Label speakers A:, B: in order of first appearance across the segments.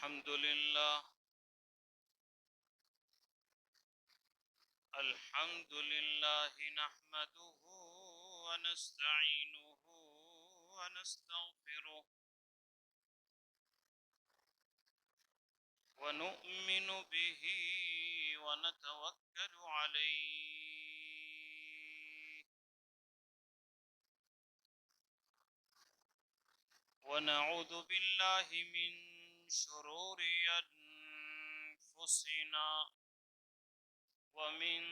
A: الحمد لله الحمد لله نحمده ونستعينه ونستغفره ونؤمن به ونتوكل عليه ونعوذ بالله من شرور أنفسنا ومن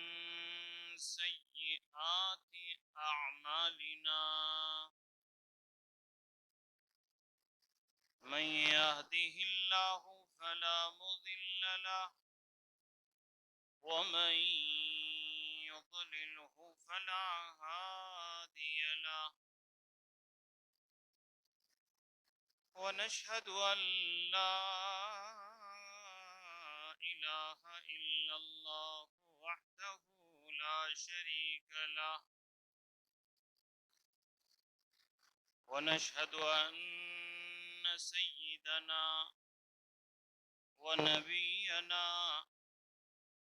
A: سيئات أعمالنا من يهده الله فلا مضل له ومن يضلله فلا هادي له ونشهد أن لا إله إلا الله وحده لا شريك له ونشهد أن سيدنا ونبينا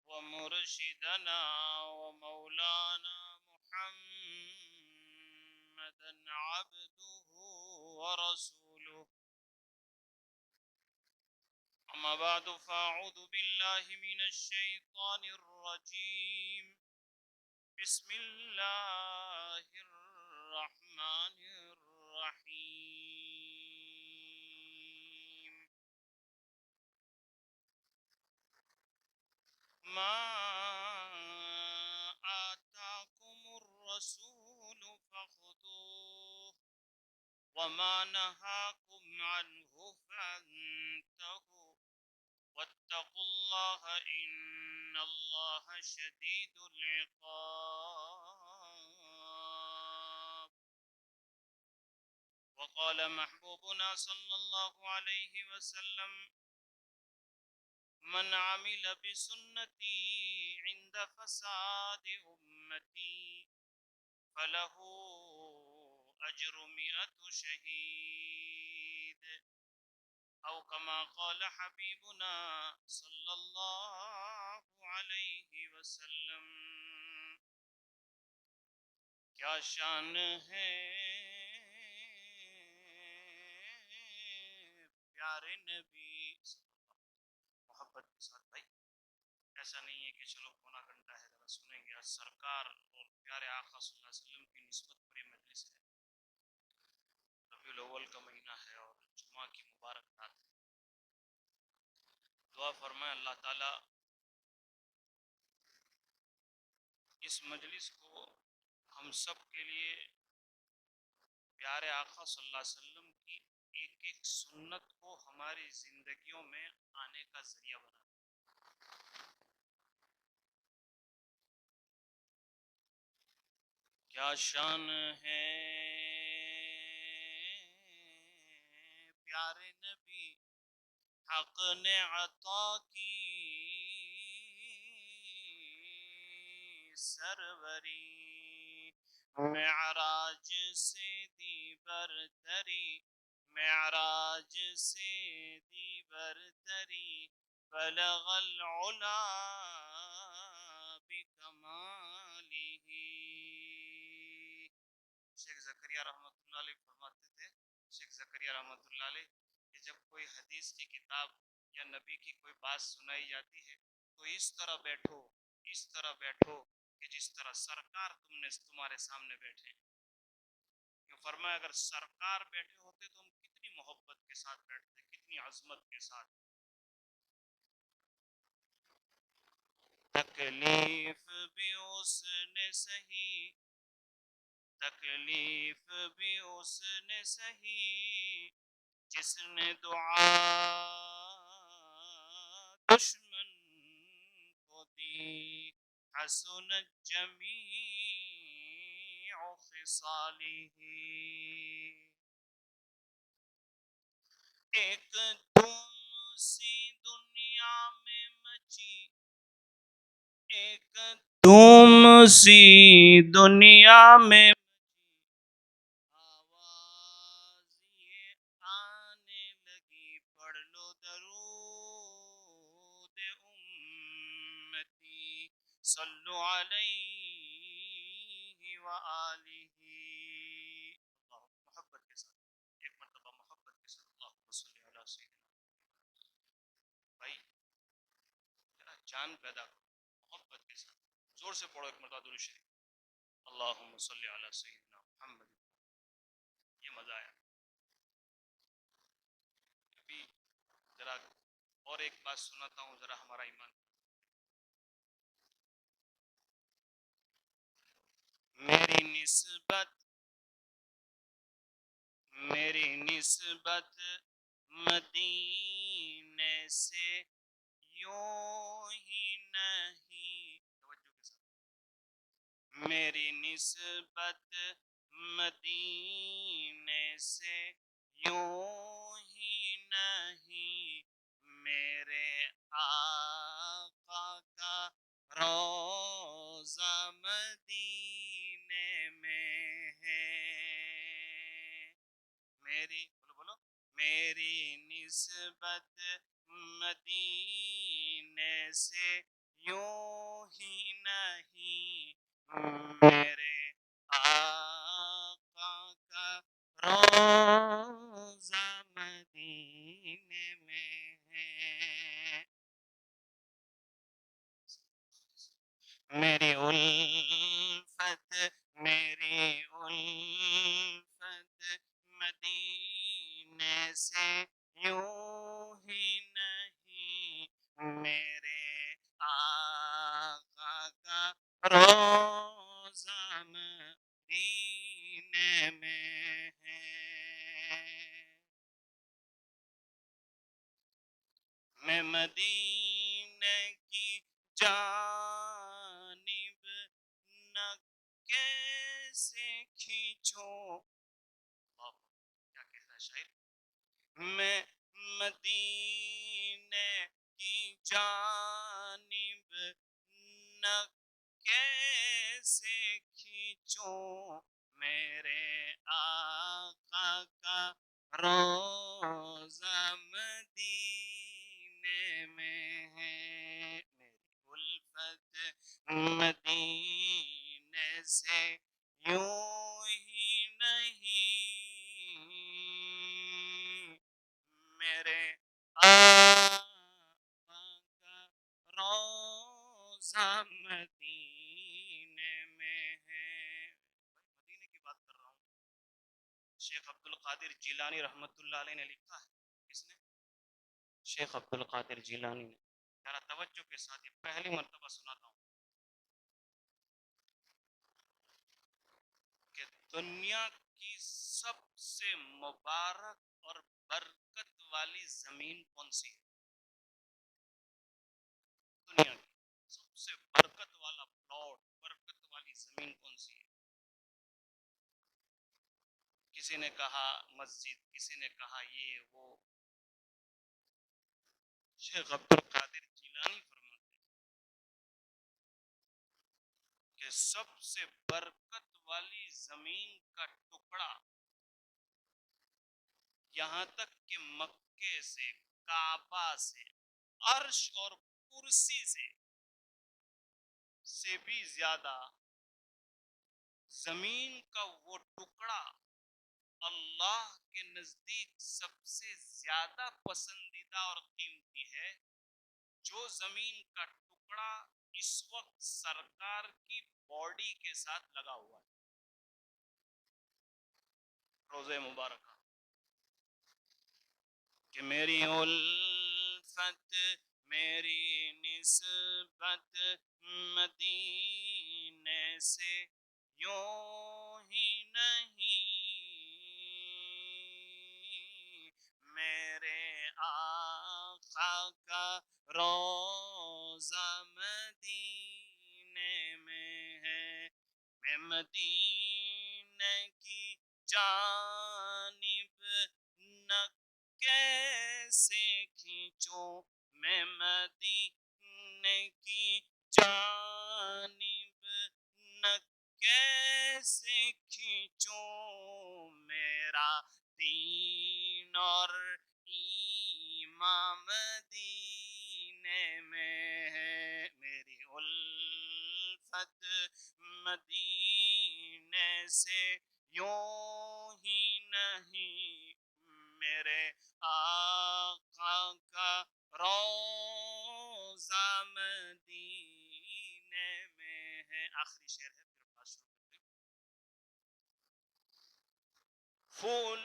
A: ومرشدنا ومولانا محمدا عبده ورسوله أما بعد فأعوذ بالله من الشيطان الرجيم بسم الله الرحمن الرحيم ما آتاكم الرسول فخذوه وما نهاكم عنه فانتهوا واتقوا الله إن الله شديد العقاب وقال محبوبنا صلى الله عليه وسلم من عمل بسنتي عند فساد أمتي فله أجر 100 شهيد أو كما قال حبيبنا صلى الله عليه وسلم کیا شان ہے پیارے نبی محبت کے ساتھ بھائی ایسا نہیں ہے کہ چلو پونا گھنٹہ ہے ذرا سنیں گے آج سرکار اور پیارے آقا صلی اللہ علیہ وسلم کی نسبت پر یہ مجلس ہے ربیع الاول کا مہینہ ہے اور جمعہ کی مبارک رات ہے دعا فرمائے اللہ تعالی اس مجلس کو ہم سب کے لیے پیارے آقا صلی اللہ علیہ وسلم کی ایک ایک سنت کو ہماری زندگیوں میں آنے کا ذریعہ بنا دے کیا شان ہے پیارے نبی حق نے عطا کی سروری معراج سے دی برتری معراج سے دی برتری بلغ العلا بکمالہ شیخ زکریا رحمۃ اللہ علیہ فرماتے تھے شیخ زکریا رحمۃ اللہ علیہ کہ جب کوئی حدیث کی کتاب یا نبی کی کوئی بات سنائی جاتی ہے تو اس طرح بیٹھو کہ جس طرح سرکار تمہارے سامنے بیٹھے کہ فرمایا اگر سرکار بیٹھے ہوتے تو ہم کتنی محبت کے ساتھ بیٹھتے کتنی عظمت کے ساتھ تکلیف بھی اس نے سہی تکلیف بھی اس نے سہی جس نے دعا دشمن کو دی حسنت جمیع خصالہ ایک دھوم سی دنیا میں مچی ایک دھوم سی دنیا میں آواز یہ آنے لگی پڑھ لو درود صلو علیہ وآلہ. اللہ محبت کے ساتھ ایک مرتبہ محبت کے ساتھ اللہم صلی علی سیدنا. بھائی ذرا جان پیدا کرو محبت کے ساتھ. زور سے پڑھو ایک مرتبہ درود شریف. اللہم صلی علی سیدنا محمد. یہ مزہ آیا. ابھی ذرا اور ایک بات سناتا ہوں ذرا ہمارا ایمان. میری نسبت مدینے سے یوں ہی نہیں. توجہ کے ساتھ. میری نسبت مدینے سے یوں ہی نہیں میرے آقا کا روضہ مدینے میں ہے. میری بولو میری نسبت مدینے سے یوں ہی نہیں میرے آقا کا روضہ مدینے میں ہے. میری الفت مدینے سے یوں ہی نہیں میرے آقا کا روضہ مدینے میں ہے. میں مدینے کی جانب نہ کیسے کھینچوں. کیا کہتا ہے شاعر. میں مدینے کی جانب نہ کیسے کھینچوں میرے آقا کا روضہ مدینے میں ہے. میری الفت مدینے سے یوں ہی نہیں میرے آقا کا روضہ مدینے میں ہے. مدینے کی بات کر رہا ہوں. شیخ عبد القادر جیلانی رحمۃ اللہ علیہ نے لکھا ہے. کس نے؟ شیخ عبد القادر جیلانی نے. ذرا توجہ کے ساتھ یہ پہلی مرتبہ سناتا ہوں کہ دنیا کی سب سے مبارک اور برکت والی زمین کون سی ہے؟ دنیا کی سب سے برکت والا پلاٹ برکت والی زمین کون سی ہے؟ کسی نے کہا مسجد, کسی نے کہا یہ وہ. شیخ عبد القادر جیلانی فرماتے ہیں کہ سب سے برکت والی زمین کا ٹکڑا یہاں تک کہ مکے سے, کعبہ سے, عرش اور کرسی سے بھی زیادہ زمین کا وہ ٹکڑا اللہ کے نزدیک سب سے زیادہ پسندیدہ اور قیمتی ہے جو زمین کا ٹکڑا اس وقت سرکار کی باڈی کے ساتھ لگا ہوا ہے. روزے مبارکہ کہ میری الفت میری نسبت مدینے سے یوں ہی نہیں میرے آقا کا روضہ مدینے میں ہے. میں مدینے کی جانب نہ کیسے کھینچوں میں مدینے کی جانب نہ کیسے کھینچوں میرا دین اور ایمان مدینے میں ہے. میری آخری شعر ہے پھر بات شروع کرتے ہیں. پھول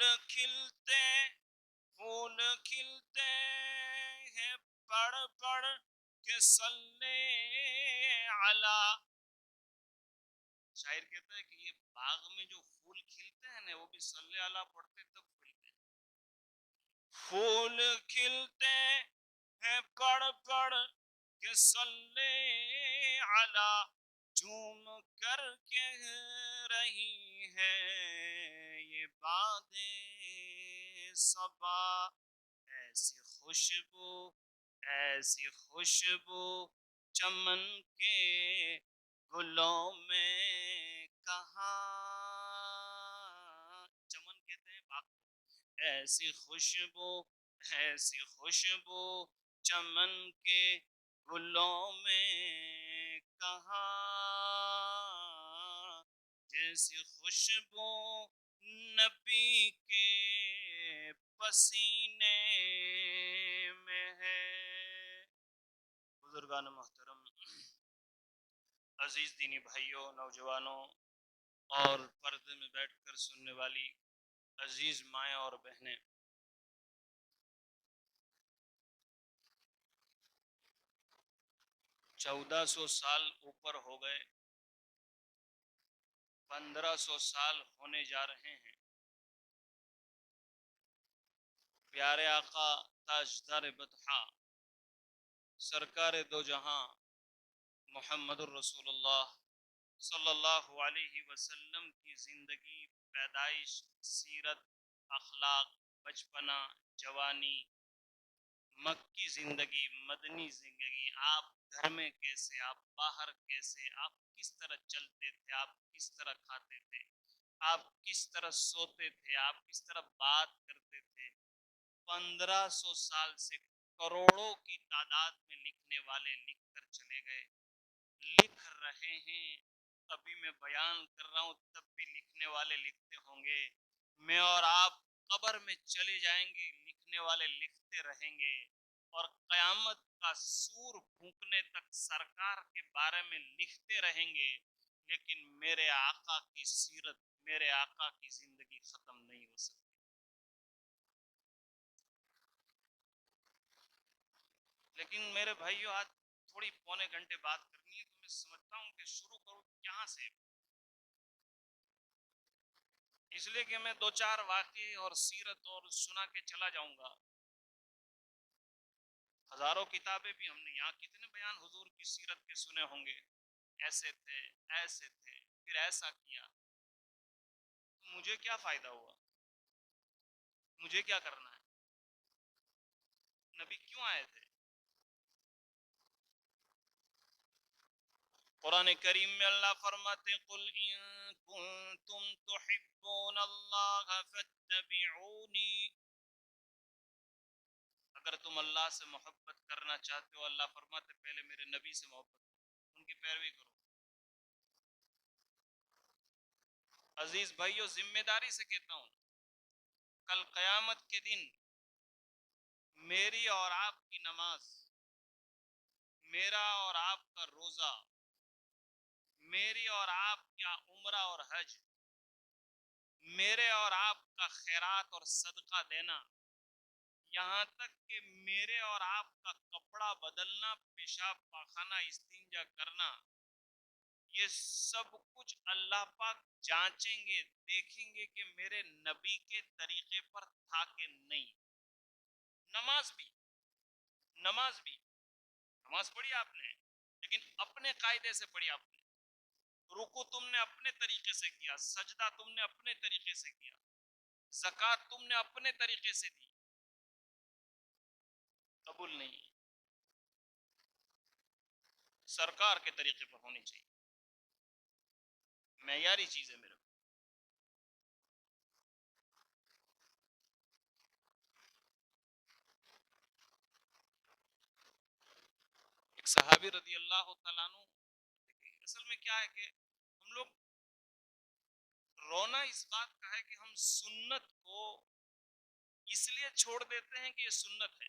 A: کھلتے ہیں پڑھ پڑھ کے صلی علی. شاعر کہتا ہے کہ یہ باغ میں جو پھول کھلتے ہیں نا وہ بھی صلی علی پڑھتے تب کھلتے ہیں. پھول کھلتے ہیں پڑھ پڑھ کے صلی علی. جھوم کر کہہ رہی ہے یہ بادیں صبا. ایسی خوشبو چمن کے گلوں میں کہاں. چمن کہتے ہیں باغ کو. ایسی خوشبو چمن کے گلوں میں کہاں. جیسی خوشبو نبی کے پسینے میں ہے. بزرگان محترم، عزیز دینی بھائیوں، نوجوانوں اور پردے میں بیٹھ کر سننے والی عزیز مائیں اور بہنیں، 1400 سال اوپر ہو گئے، 1500 سال ہونے جا رہے ہیں. پیارے آقا تاجدار بطحا سرکار دو جہاں محمد الرسول اللہ صلی اللہ علیہ وسلم کی زندگی، پیدائش، سیرت، اخلاق، بچپنا، جوانی، مکی زندگی، مدنی زندگی، آپ گھر میں کیسے، آپ باہر کیسے، آپ کس طرح چلتے تھے، آپ کس طرح کھاتے تھے، آپ کس طرح سوتے تھے، آپ کس طرح بات کرتے تھے. 1500 سال سے کروڑوں کی تعداد میں لکھنے والے لکھ کر چلے گئے، لکھ رہے ہیں. ابھی میں بیان کر رہا ہوں تب بھی لکھنے والے لکھتے ہوں گے. میں اور آپ قبر میں چلے جائیں گے، لکھنے والے لکھتے رہیں گے. اور قیامت کا سور پھونکنے تک سرکار کے بارے میں لکھتے رہیں گے. لیکن میرے آقا کی سیرت، میرے آقا کی زندگی ختم نہیں ہو سکتی. لیکن میرے بھائیو، آج تھوڑی پونے گھنٹے بات کرنی ہے تو میں سمجھتا ہوں کہ شروع کروں کہاں سے. اس لیے کہ میں 2-4 واقعے اور سیرت اور سنا کے چلا جاؤں گا. ہزاروں کتابیں بھی ہم نے یہاں کتنے بیان حضور کی سیرت کے سنے ہوں گے. ایسے تھے، ایسے تھے، پھر ایسا کیا. تو مجھے کیا فائدہ ہوا؟ مجھے کیا کرنا ہے؟ نبی کیوں آئے تھے؟ قرآن کریم میں اللہ فرماتے قل ان کنتم تحبون اللہ فاتبعونی. اگر تم اللہ سے محبت کرنا چاہتے ہو، اللہ فرماتے پہلے میرے نبی سے محبت کرو، ان کی پیروی کرو. عزیز بھائیو، ذمہ داری سے کہتا ہوں، کل قیامت کے دن میری اور آپ کی نماز، میرا اور آپ کا روزہ، میری اور آپ کا عمرہ اور حج، میرے اور آپ کا خیرات اور صدقہ دینا، یہاں تک کہ میرے اور آپ کا کپڑا بدلنا، پیشاب پاخانہ استنجا کرنا، یہ سب کچھ اللہ پاک جانچیں گے، دیکھیں گے کہ میرے نبی کے طریقے پر تھا کہ نہیں. نماز بھی، نماز بھی، نماز پڑھی آپ نے لیکن اپنے قاعدے سے پڑھی آپ نے. رکوع تم نے اپنے طریقے سے کیا، سجدہ تم نے اپنے طریقے سے کیا، زکوٰۃ تم نے اپنے طریقے سے دی، قبول نہیں. سرکار کے طریقے پر ہونی چاہیے، معیاری چیز ہے میرے. ایک صحابی رضی اللہ تعالیٰ عنہ، اصل میں کیا ہے کہ ہم لوگ رونا اس بات کا ہے کہ ہم سنت کو اس لیے چھوڑ دیتے ہیں کہ یہ سنت ہے.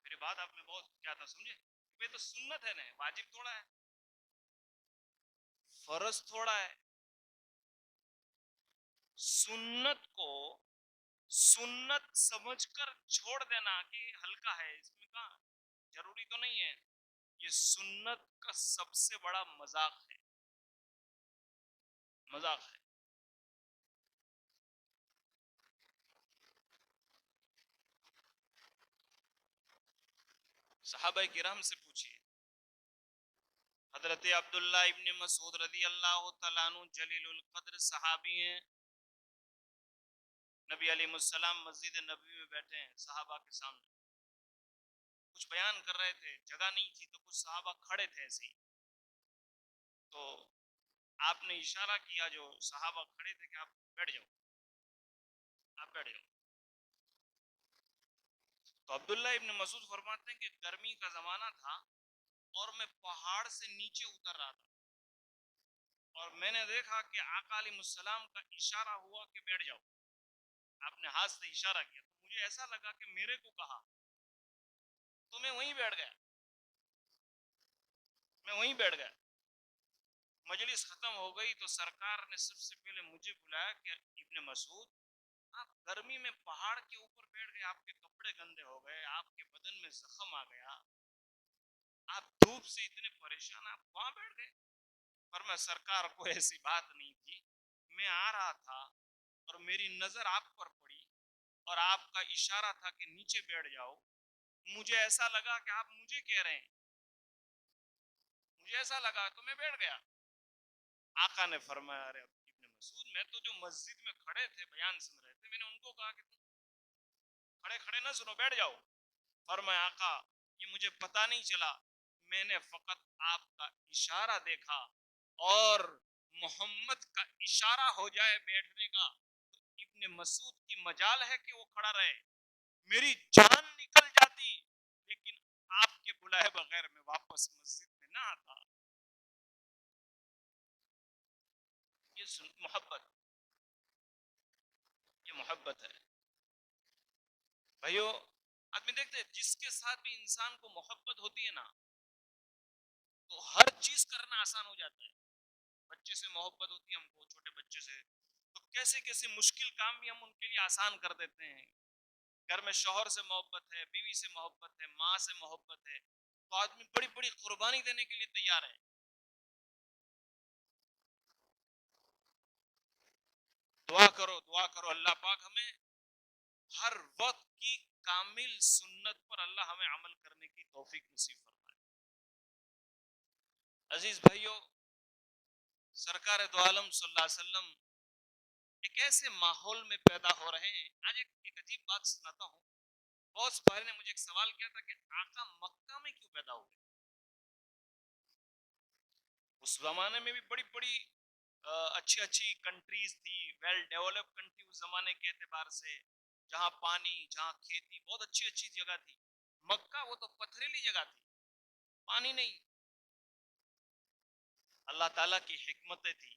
A: میری بات آپ نے بہت کیا تھا سمجھے، یہ تو سنت ہے نا، واجب تھوڑا ہے. فرض تھوڑا ہے. سنت کو سنت سمجھ کر چھوڑ دینا کہ ہلکا ہے، اس میں کہاں ضروری تو نہیں ہے. یہ سنت کا سب سے بڑا مذاق ہے، مذاق ہے. صحابہ کرام سے پوچھیے. حضرت عبداللہ ابن مسعود رضی اللہ تعالیٰ عنہ جلیل القدر صحابی ہیں. نبی علیہ السلام مسجد نبوی میں بیٹھے ہیں صحابہ کے سامنے، کچھ بیان کر رہے تھے، جگہ نہیں تھی تو کچھ صحابہ کھڑے تھے ایسے ہی. تو آپ نے اشارہ کیا جو صحابہ کھڑے تھے کہ آپ بیٹھ جاؤ، آپ بیٹھ جاؤ. تو عبداللہ ابن مسعود فرماتے ہیں کہ گرمی کا زمانہ تھا اور میں پہاڑ سے نیچے اتر رہا تھا اور میں نے دیکھا کہ آقا علیہ السلام کا اشارہ ہوا کہ بیٹھ جاؤ. آپ نے ہاتھ سے اشارہ کیا تو مجھے ایسا لگا کہ میرے کو کہا، تو میں وہیں بیٹھ گیا. میں وہیں بیٹھ گیا. مجلس ختم ہو گئی تو سرکار نے سب سے پہلے مجھے بلایا کہ ابن مسعود آپ گرمی میں پہاڑ کے اوپر بیٹھ گئے، آپ کے کپڑے گندے ہو گئے، آپ کے بدن میں زخم آ گیا، آپ دھوپ سے اتنے پریشان، آپ وہاں بیٹھ گئے. پر میں سرکار کو ایسی بات نہیں تھی، میں آ رہا تھا اور میری نظر آپ پر پڑی اور آپ کا اشارہ تھا کہ نیچے بیٹھ جاؤ. مجھے ایسا لگا کہ آپ مجھے کہہ رہے ہیں، مجھے ایسا لگا تو میں بیٹھ گیا. آقا نے فرمایا ارے ابن مسعود میں تو جو مسجد میں کھڑے تھے بیان سن رہے تھے، میں نے ان کو کہا کہ تم کھڑے کھڑے نہ سنو، بیٹھ جاؤ. فرمایا آقا یہ مجھے پتا نہیں چلا، میں نے فقط آپ کا اشارہ دیکھا اور محمد کا اشارہ ہو جائے بیٹھنے کا تو ابن مسعود کی مجال ہے کہ وہ کھڑا رہے، میری جان نکل جاتی لیکن آپ کے بلائے بغیر میں واپس مسجد میں نہ آتا. یہ محبت، یہ محبت ہے بھائیو. آدمی دیکھتے ہیں جس کے ساتھ بھی انسان کو محبت ہوتی ہے نا تو ہر چیز کرنا آسان ہو جاتا ہے. بچے سے محبت ہوتی ہے ہم کو، چھوٹے بچے سے، تو کیسے کیسے مشکل کام بھی ہم ان کے لیے آسان کر دیتے ہیں. گھر میں شوہر سے محبت ہے، بیوی سے محبت ہے، ماں سے محبت ہے تو آدمی بڑی بڑی قربانی دینے کے لیے تیار ہے. دعا کرو، دعا کرو اللہ پاک ہمیں ہر وقت کی کامل سنت پر اللہ ہمیں عمل کرنے کی توفیق نصیب فرمائے. عزیز بھائیو، سرکار دو عالم صلی اللہ علیہ وسلم ایک ایسے ماحول میں پیدا ہو رہے ہیں. آج ایک عجیب بات سناتا ہوں. بہت بھائی نے مجھے ایک سوال کیا تھا کہ آقا مکہ میں کیوں پیدا ہوئے؟ اس زمانے میں بھی بڑی بڑی اچھی اچھی کنٹریز تھی، ویل ڈیولپ کنٹری اس زمانے کے اعتبار سے، جہاں پانی، جہاں کھیتی، بہت اچھی اچھی جگہ تھی. مکہ وہ تو پتھریلی جگہ تھی، پانی نہیں. اللہ تعالیٰ کی حکمتیں تھی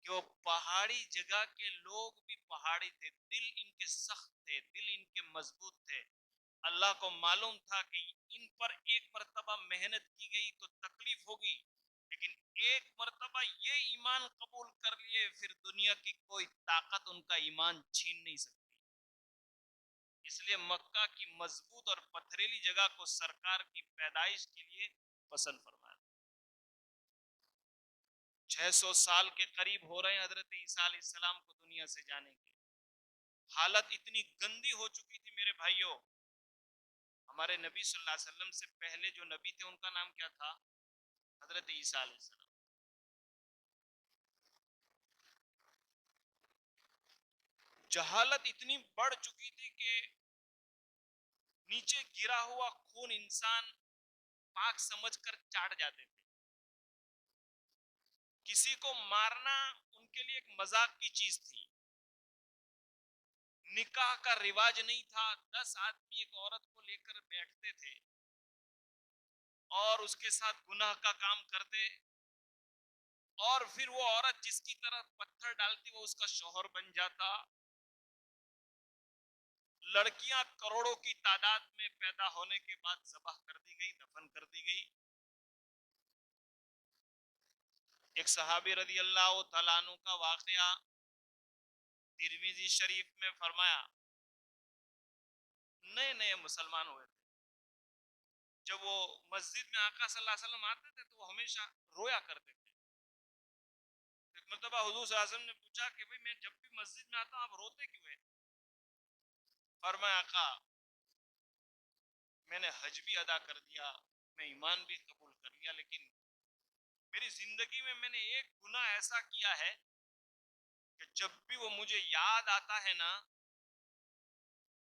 A: کہ وہ پہاڑی جگہ کے لوگ بھی پہاڑی تھے، دل ان کے سخت تھے، دل ان کے مضبوط تھے. اللہ کو معلوم تھا کہ ان پر ایک مرتبہ محنت کی گئی تو تکلیف ہوگی، لیکن ایک مرتبہ یہ ایمان قبول کر لیے پھر دنیا کی کوئی طاقت ان کا ایمان چھین نہیں سکتی. اس لیے مکہ کی مضبوط اور پتھریلی جگہ کو سرکار کی پیدائش کے لیے پسند فرمایا. 600 سال کے قریب ہو رہے ہیں حضرت عیسیٰ علیہ السلام کو دنیا سے جانے کے. حالت اتنی گندی ہو چکی تھی میرے بھائیوں. ہمارے نبی صلی اللہ علیہ وسلم سے پہلے جو نبی تھے ان کا نام کیا تھا؟ حضرت عیسیٰ علیہ السلام. جہالت اتنی بڑھ چکی تھی کہ نیچے گرا ہوا خون انسان پاک سمجھ کر چاٹ جاتے تھے. کسی کو مارنا ان کے لیے ایک مذاق کی چیز تھی. نکاح کا رواج نہیں تھا. 10 آدمی ایک عورت کو لے کر بیٹھتے تھے اور اس کے ساتھ گناہ کا کام کرتے اور پھر وہ عورت جس کی طرف پتھر ڈالتی وہ اس کا شوہر بن جاتا. لڑکیاں کروڑوں کی تعداد میں پیدا ہونے کے بعد ذبح کر دی گئی، دفن کر دی گئی. ایک صحابی رضی اللہ تعالیٰ عنہ کا واقعہ ترمذی شریف میں فرمایا، نئے نئے مسلمان ہوئے تھے، جب وہ مسجد میں آقا صلی اللہ علیہ وسلم آتے تھے تو وہ ہمیشہ رویا کرتے تھے۔ ایک مرتبہ حضور صلی اللہ علیہ وسلم نے پوچھا کہ بھئی میں جب بھی مسجد میں آتا ہوں آپ روتے کیوں ہیں؟ فرمایا آقا میں نے حج بھی ادا کر دیا، میں ایمان بھی قبول کر لیا، لیکن میری زندگی میں نے ایک گناہ ایسا کیا ہے کہ جب بھی وہ مجھے یاد آتا ہے نا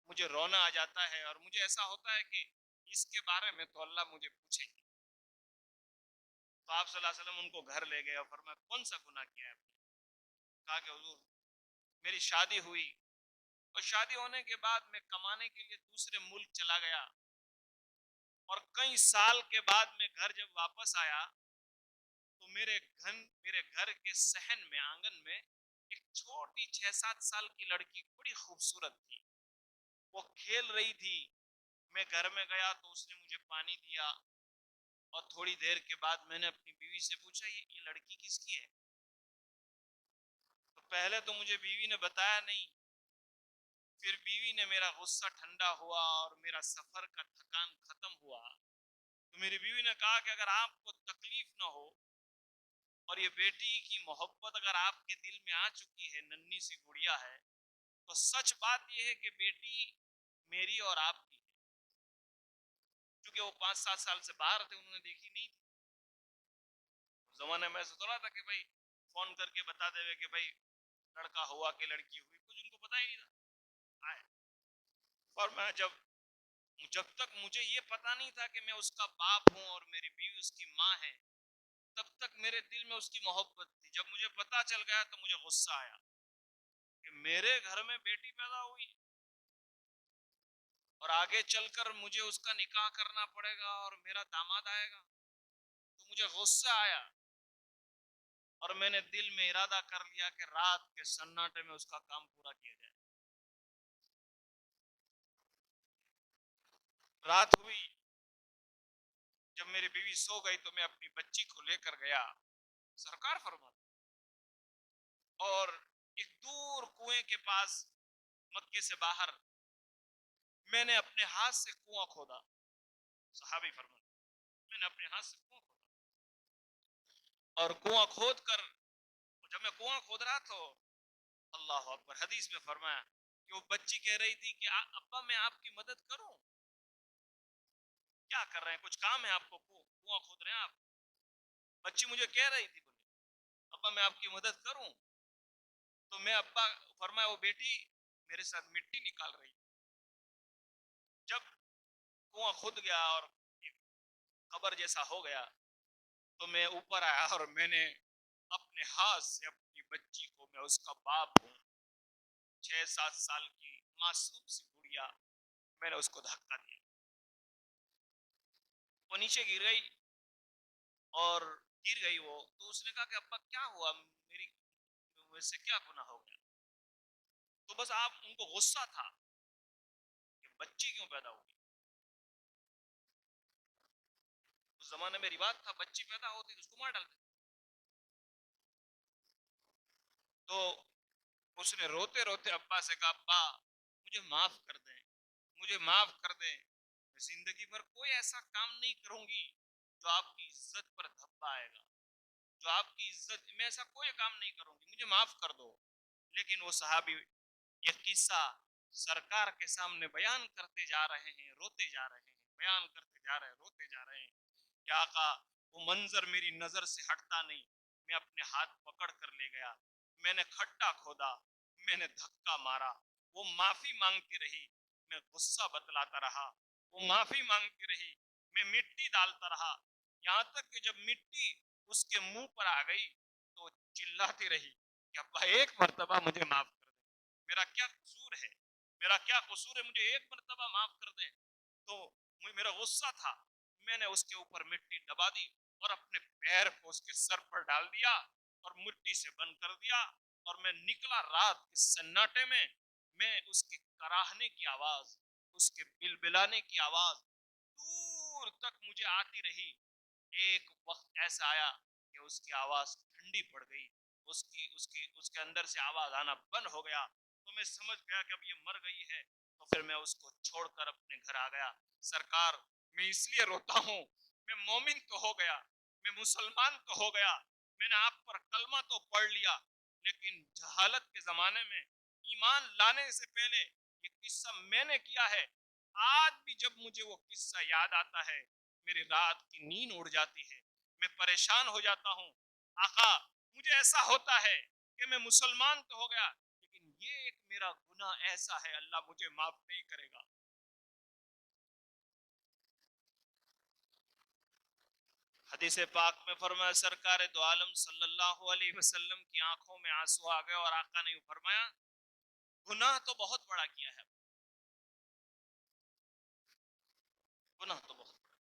A: مجھے رونا آ جاتا ہے، اور مجھے ایسا ہوتا ہے کہ اس کے بارے میں تو اللہ مجھے پوچھیں گے۔ تو آپ صلی اللہ علیہ وسلم ان کو گھر لے گئے اور فرمایا کون سا گناہ کیا ہے آپ نے؟ کہا کہ حضور میری شادی ہوئی، اور شادی ہونے کے بعد میں کمانے کے لیے دوسرے ملک چلا گیا، اور کئی سال کے بعد میں گھر جب واپس آیا تو میرے گھر کے صحن میں آنگن میں ایک چھوٹی 6-7 سال کی لڑکی بڑی خوبصورت تھی، وہ کھیل رہی تھی۔ میں گھر میں گیا تو اس نے مجھے پانی دیا، اور تھوڑی دیر کے بعد میں نے اپنی بیوی سے پوچھا یہ لڑکی کس کی ہے؟ تو پہلے تو مجھے بیوی نے بتایا نہیں، پھر بیوی نے میرا غصہ ٹھنڈا ہوا اور میرا سفر کا تھکان ختم ہوا تو میری بیوی نے کہا کہ اگر آپ کو تکلیف نہ ہو اور یہ بیٹی کی محبت اگر آپ کے دل میں آ چکی ہے، ننھی سی گڑیا ہے، تو سچ بات یہ ہے کہ بیٹی میری اور آپ کی ہے، کیونکہ وہ 5-7 سال سے باہر تھے، انہوں نے دیکھی نہیں تھی۔ اس زمانے میں ایسا تھوڑا تھا کہ بھائی فون کر کے بتا دے کہ بھائی لڑکا ہوا کہ لڑکی ہوئی، کچھ ان کو پتا ہی نہیں تھا آئے۔ اور میں جب تک مجھے یہ پتا نہیں تھا کہ میں اس کا باپ ہوں اور میری بیوی اس کی ماں ہے، تب تک میرے دل میں اس کی محبت تھی۔ جب مجھے پتا چل گیا تو مجھے غصہ آیا کہ میرے گھر میں بیٹی پیدا ہوئی اور آگے چل کر مجھے اس کا نکاح کرنا پڑے گا اور میرا داماد آئے گا، تو مجھے غصہ آیا، اور میں نے دل میں ارادہ کر لیا کہ رات کے سناٹے میں اس کا کام پورا کیا جائے۔ رات ہوئی، جب میری بیوی سو گئی تو میں اپنی بچی کو لے کر گیا، سرکار فرماتے، اور ایک دور کنویں کے پاس مکے سے باہر میں نے اپنے ہاتھ سے کنواں کھودا۔ صحابی فرماتے میں نے اپنے ہاتھ سے کنواں کھودا، اور کنواں کھود کر جب میں کنواں کھود رہا تو اللہ اکبر، حدیث میں فرمایا کہ وہ بچی کہہ رہی تھی کہ ابا میں آپ کی مدد کروں؟ کیا کر رہے ہیں، کچھ کام ہے آپ کو، کنواں کھود رہے ہیں آپ؟ بچی مجھے کہہ رہی تھی بولے ابا میں آپ کی مدد کروں؟ تو میں ابا فرمایا وہ بیٹی میرے ساتھ مٹی نکال رہی تھی۔ جب کنواں کھد گیا اور ایک قبر جیسا ہو گیا تو میں اوپر آیا اور میں نے اپنے ہاتھ سے اپنی بچی کو، میں اس کا باپ ہوں، 6-7 سال کی معصوم سی گڑیا، میں نے اس کو دھکا دیا، وہ نیچے گر گئی، اور گر گئی وہ تو اس نے کہا کہ ابا کیا ہوا، میری مجھ سے کیا گناہ ہو گیا؟ تو بس آپ ان کو غصہ تھا کہ بچی کیوں پیدا ہوگی۔ اس زمانے میں رواج تھا بچی پیدا ہوتی تو اس کو مار ڈالتے۔ تو اس نے روتے روتے ابا سے کہا ابا مجھے معاف کر دیں، مجھے معاف کر دیں، میں زندگی بھر کوئی ایسا کام نہیں کروں گی جو آپ کی عزت پر دھبا آئے گا، جو آپ کی عزت میں ایسا کوئی کام نہیں کروں گی، مجھے معاف کر دو۔ لیکن وہ صحابی یہ قصہ سرکار کے سامنے بیان کرتے جا رہے ہیں، روتے جا رہے ہیں، بیان کرتے جا رہے ہیں، روتے جا رہے ہیں کہ آقا وہ منظر میری نظر سے ہٹتا نہیں، میں اپنے ہاتھ پکڑ کر لے گیا، میں نے کھڈا کھودا، میں نے دھکا مارا، وہ معافی مانگتی رہی، میں غصہ بتلاتا رہا، وہ معافی مانگتی رہی، میں مٹی ڈالتا رہا، یہاں تک کہ جب مٹی اس کے منہ پر آ گئی تو چلاتی رہی کہ ابا ایک مرتبہ مجھے معاف کر دیں، میرا کیا قصور ہے، میرا کیا قصور ہے، مجھے ایک مرتبہ معاف کر دیں۔ تو میرا غصہ تھا، میں نے اس کے اوپر مٹی دبا دی اور اپنے پیر کو اس کے سر پر ڈال دیا اور مٹی سے بند کر دیا، اور میں نکلا رات کے سناٹے میں اس کے کراہنے کی آواز، اس کے بلبلانے کی آواز دور تک مجھے آتی رہی۔ ایک وقت ایسا آیا کہ اس کی آواز ٹھنڈی ٹھنڈی پڑ گئی، اس کے اندر سے آواز آنا بند ہو گیا، تو میں سمجھ گیا کہ اب یہ مر گئی ہے، تو پھر میں اس کو چھوڑ کر اپنے گھر آ گیا۔ سرکار میں اس لیے روتا ہوں، میں مومن تو ہو گیا، میں مسلمان تو ہو گیا، میں نے آپ پر کلمہ تو پڑھ لیا، لیکن جہالت کے زمانے میں ایمان لانے سے پہلے یہ قصہ میں نے کیا ہے۔ آج بھی جب مجھے وہ قصہ یاد آتا ہے میری رات کی نیند اڑ جاتی ہے، میں پریشان ہو جاتا ہوں۔ آقا مجھے ایسا ہوتا ہے کہ میں مسلمان تو ہو گیا، لیکن یہ ایک میرا گناہ ایسا ہے، اللہ مجھے معاف نہیں کرے گا۔ حدیث پاک میں فرمایا، سرکار دو عالم صلی اللہ علیہ وسلم کی آنکھوں میں آنسو آ گئے، اور آقا نے فرمایا گناہ تو بہت بڑا کیا ہے، گناہ تو بہت بڑا۔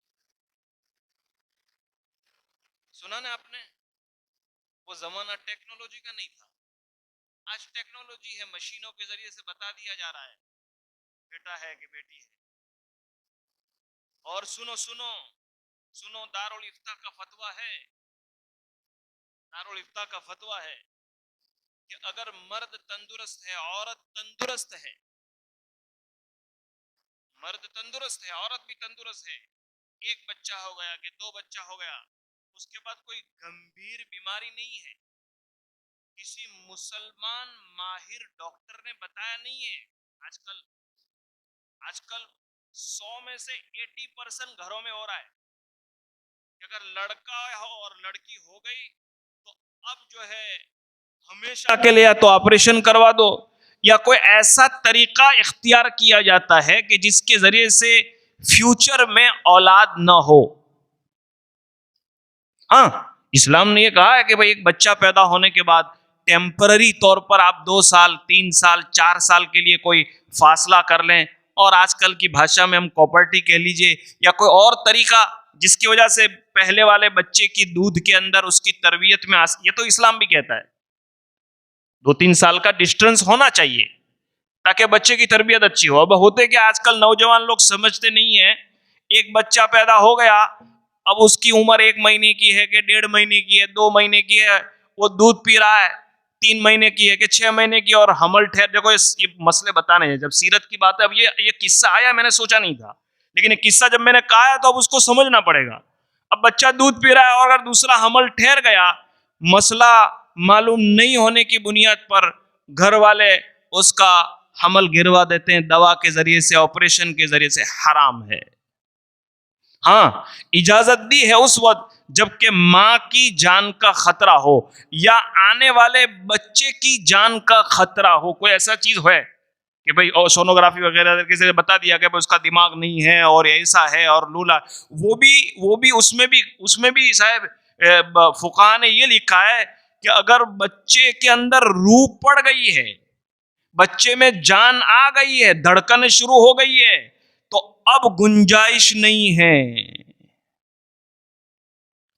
A: سنا نا آپ نے، وہ زمانہ ٹیکنالوجی کا نہیں تھا، آج ٹیکنالوجی ہے، مشینوں کے ذریعے سے بتا دیا جا رہا ہے بیٹا ہے کہ بیٹی ہے۔ اور سنو سنو سنو، دارالفتہ کا فتویٰ ہے، دارالفتہ کا فتویٰ ہے کہ اگر مرد تندرست ہے، عورت تندرست ہے، مرد تندرست ہے، عورت بھی تندرست ہے، ایک بچہ ہو گیا کہ دو بچہ ہو گیا، اس کے بعد کوئی گمبھیر بیماری نہیں ہے، کسی مسلمان ماہر ڈاکٹر نے بتایا نہیں ہے۔ آج کل 100 میں سے 80% گھروں میں ہو رہا ہے کہ اگر لڑکا اور لڑکی ہو گئی تو اب جو ہے ہمیشہ کے لیے یا تو آپریشن کروا دو، یا کوئی ایسا طریقہ اختیار کیا جاتا ہے کہ جس کے ذریعے سے فیوچر میں اولاد نہ ہو۔ ہاں، اسلام نے یہ کہا ہے کہ بھئی ایک بچہ پیدا ہونے کے بعد ٹیمپرری طور پر آپ 2 سال 3 سال 4 سال کے لیے کوئی فاصلہ کر لیں، اور آج کل کی بھاشا میں ہم کوپرٹی کہہ لیجئے، یا کوئی اور طریقہ جس کی وجہ سے پہلے والے بچے کی دودھ کے اندر اس کی تربیت میں یہ تو اسلام بھی کہتا ہے 2-3 سال کا ڈسٹنس ہونا چاہیے تاکہ بچے کی تربیت اچھی ہو۔ اب ہوتے کہ آج کل نوجوان لوگ سمجھتے نہیں ہیں، ایک بچہ پیدا ہو گیا، اب اس کی عمر 1 مہینے کی ہے کہ 1.5 مہینے کی ہے، 2 مہینے کی ہے، وہ دودھ پی رہا ہے، 3 مہینے کی ہے کہ 6 مہینے کی، اور حمل ٹھہر، دیکھو یہ مسئلے بتانے ہیں، جب سیرت کی بات ہے، اب یہ قصہ آیا میں نے سوچا نہیں تھا، لیکن یہ قصہ جب میں نے کہا ہے تو اب اس کو سمجھنا پڑے گا۔ اب بچہ دودھ پی رہا ہے، اور اگر دوسرا حمل ٹھہر گیا، مسئلہ معلوم نہیں ہونے کی بنیاد پر گھر والے اس کا حمل گروا دیتے ہیں دوا کے ذریعے سے، آپریشن کے ذریعے سے، حرام ہے۔ ہاں، اجازت دی ہے اس وقت جبکہ ماں کی جان کا خطرہ ہو یا آنے والے بچے کی جان کا خطرہ ہو، کوئی ایسا چیز ہے کہ بھئی سونوگرافی وغیرہ کسی بتا دیا کہ اس کا دماغ نہیں ہے اور ایسا ہے اور لولا، وہ بھی اس میں بھی صاحب فقہاء نے یہ لکھا ہے کہ اگر بچے کے اندر روح پڑ گئی ہے، بچے میں جان آ گئی ہے، دھڑکن شروع ہو گئی ہے، تو اب گنجائش نہیں ہے۔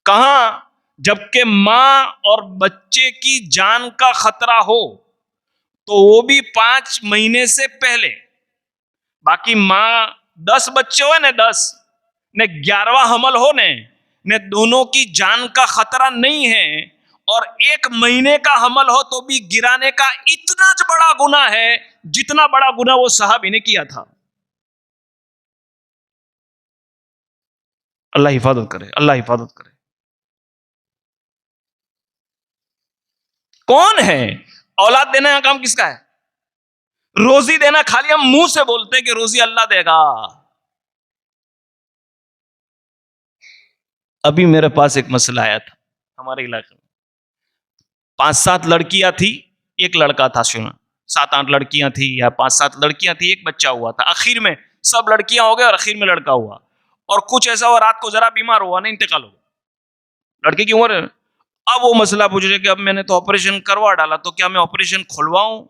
A: کہاں؟ جبکہ ماں اور بچے کی جان کا خطرہ ہو، تو وہ بھی 5 مہینے سے پہلے، باقی ماں 10 بچے ہوئے نے 10 نے 11واں حمل ہونے نے، دونوں کی جان کا خطرہ نہیں ہے، اور 1 مہینے کا حمل ہو تو بھی گرانے کا اتنا بڑا گناہ ہے جتنا بڑا گناہ وہ صحابی نے کیا تھا۔ اللہ حفاظت کرے، اللہ حفاظت کرے۔ کون ہے؟ اولاد دینے کا کام کس کا ہے؟ روزی دینا خالی ہم منہ سے بولتے ہیں کہ روزی اللہ دے گا۔ ابھی میرے پاس ایک مسئلہ آیا تھا ہمارے علاقے میں، 5-7 لڑکیاں تھی، ایک لڑکا تھا، 7-8 لڑکیاں تھی یا 5-7 لڑکیاں تھی، ایک بچہ ہوا تھا، اخیر میں سب لڑکیاں ہو گئے اور اخیر میں لڑکا ہوا، اور کچھ ایسا ہوا رات کو ذرا بیمار ہوا نا، انتقال ہو گیا، لڑکی کی عمر۔ اب وہ مسئلہ پوچھ رہے کہ اب میں نے تو آپریشن کروا ڈالا، تو کیا میں آپریشن کھلواؤں؟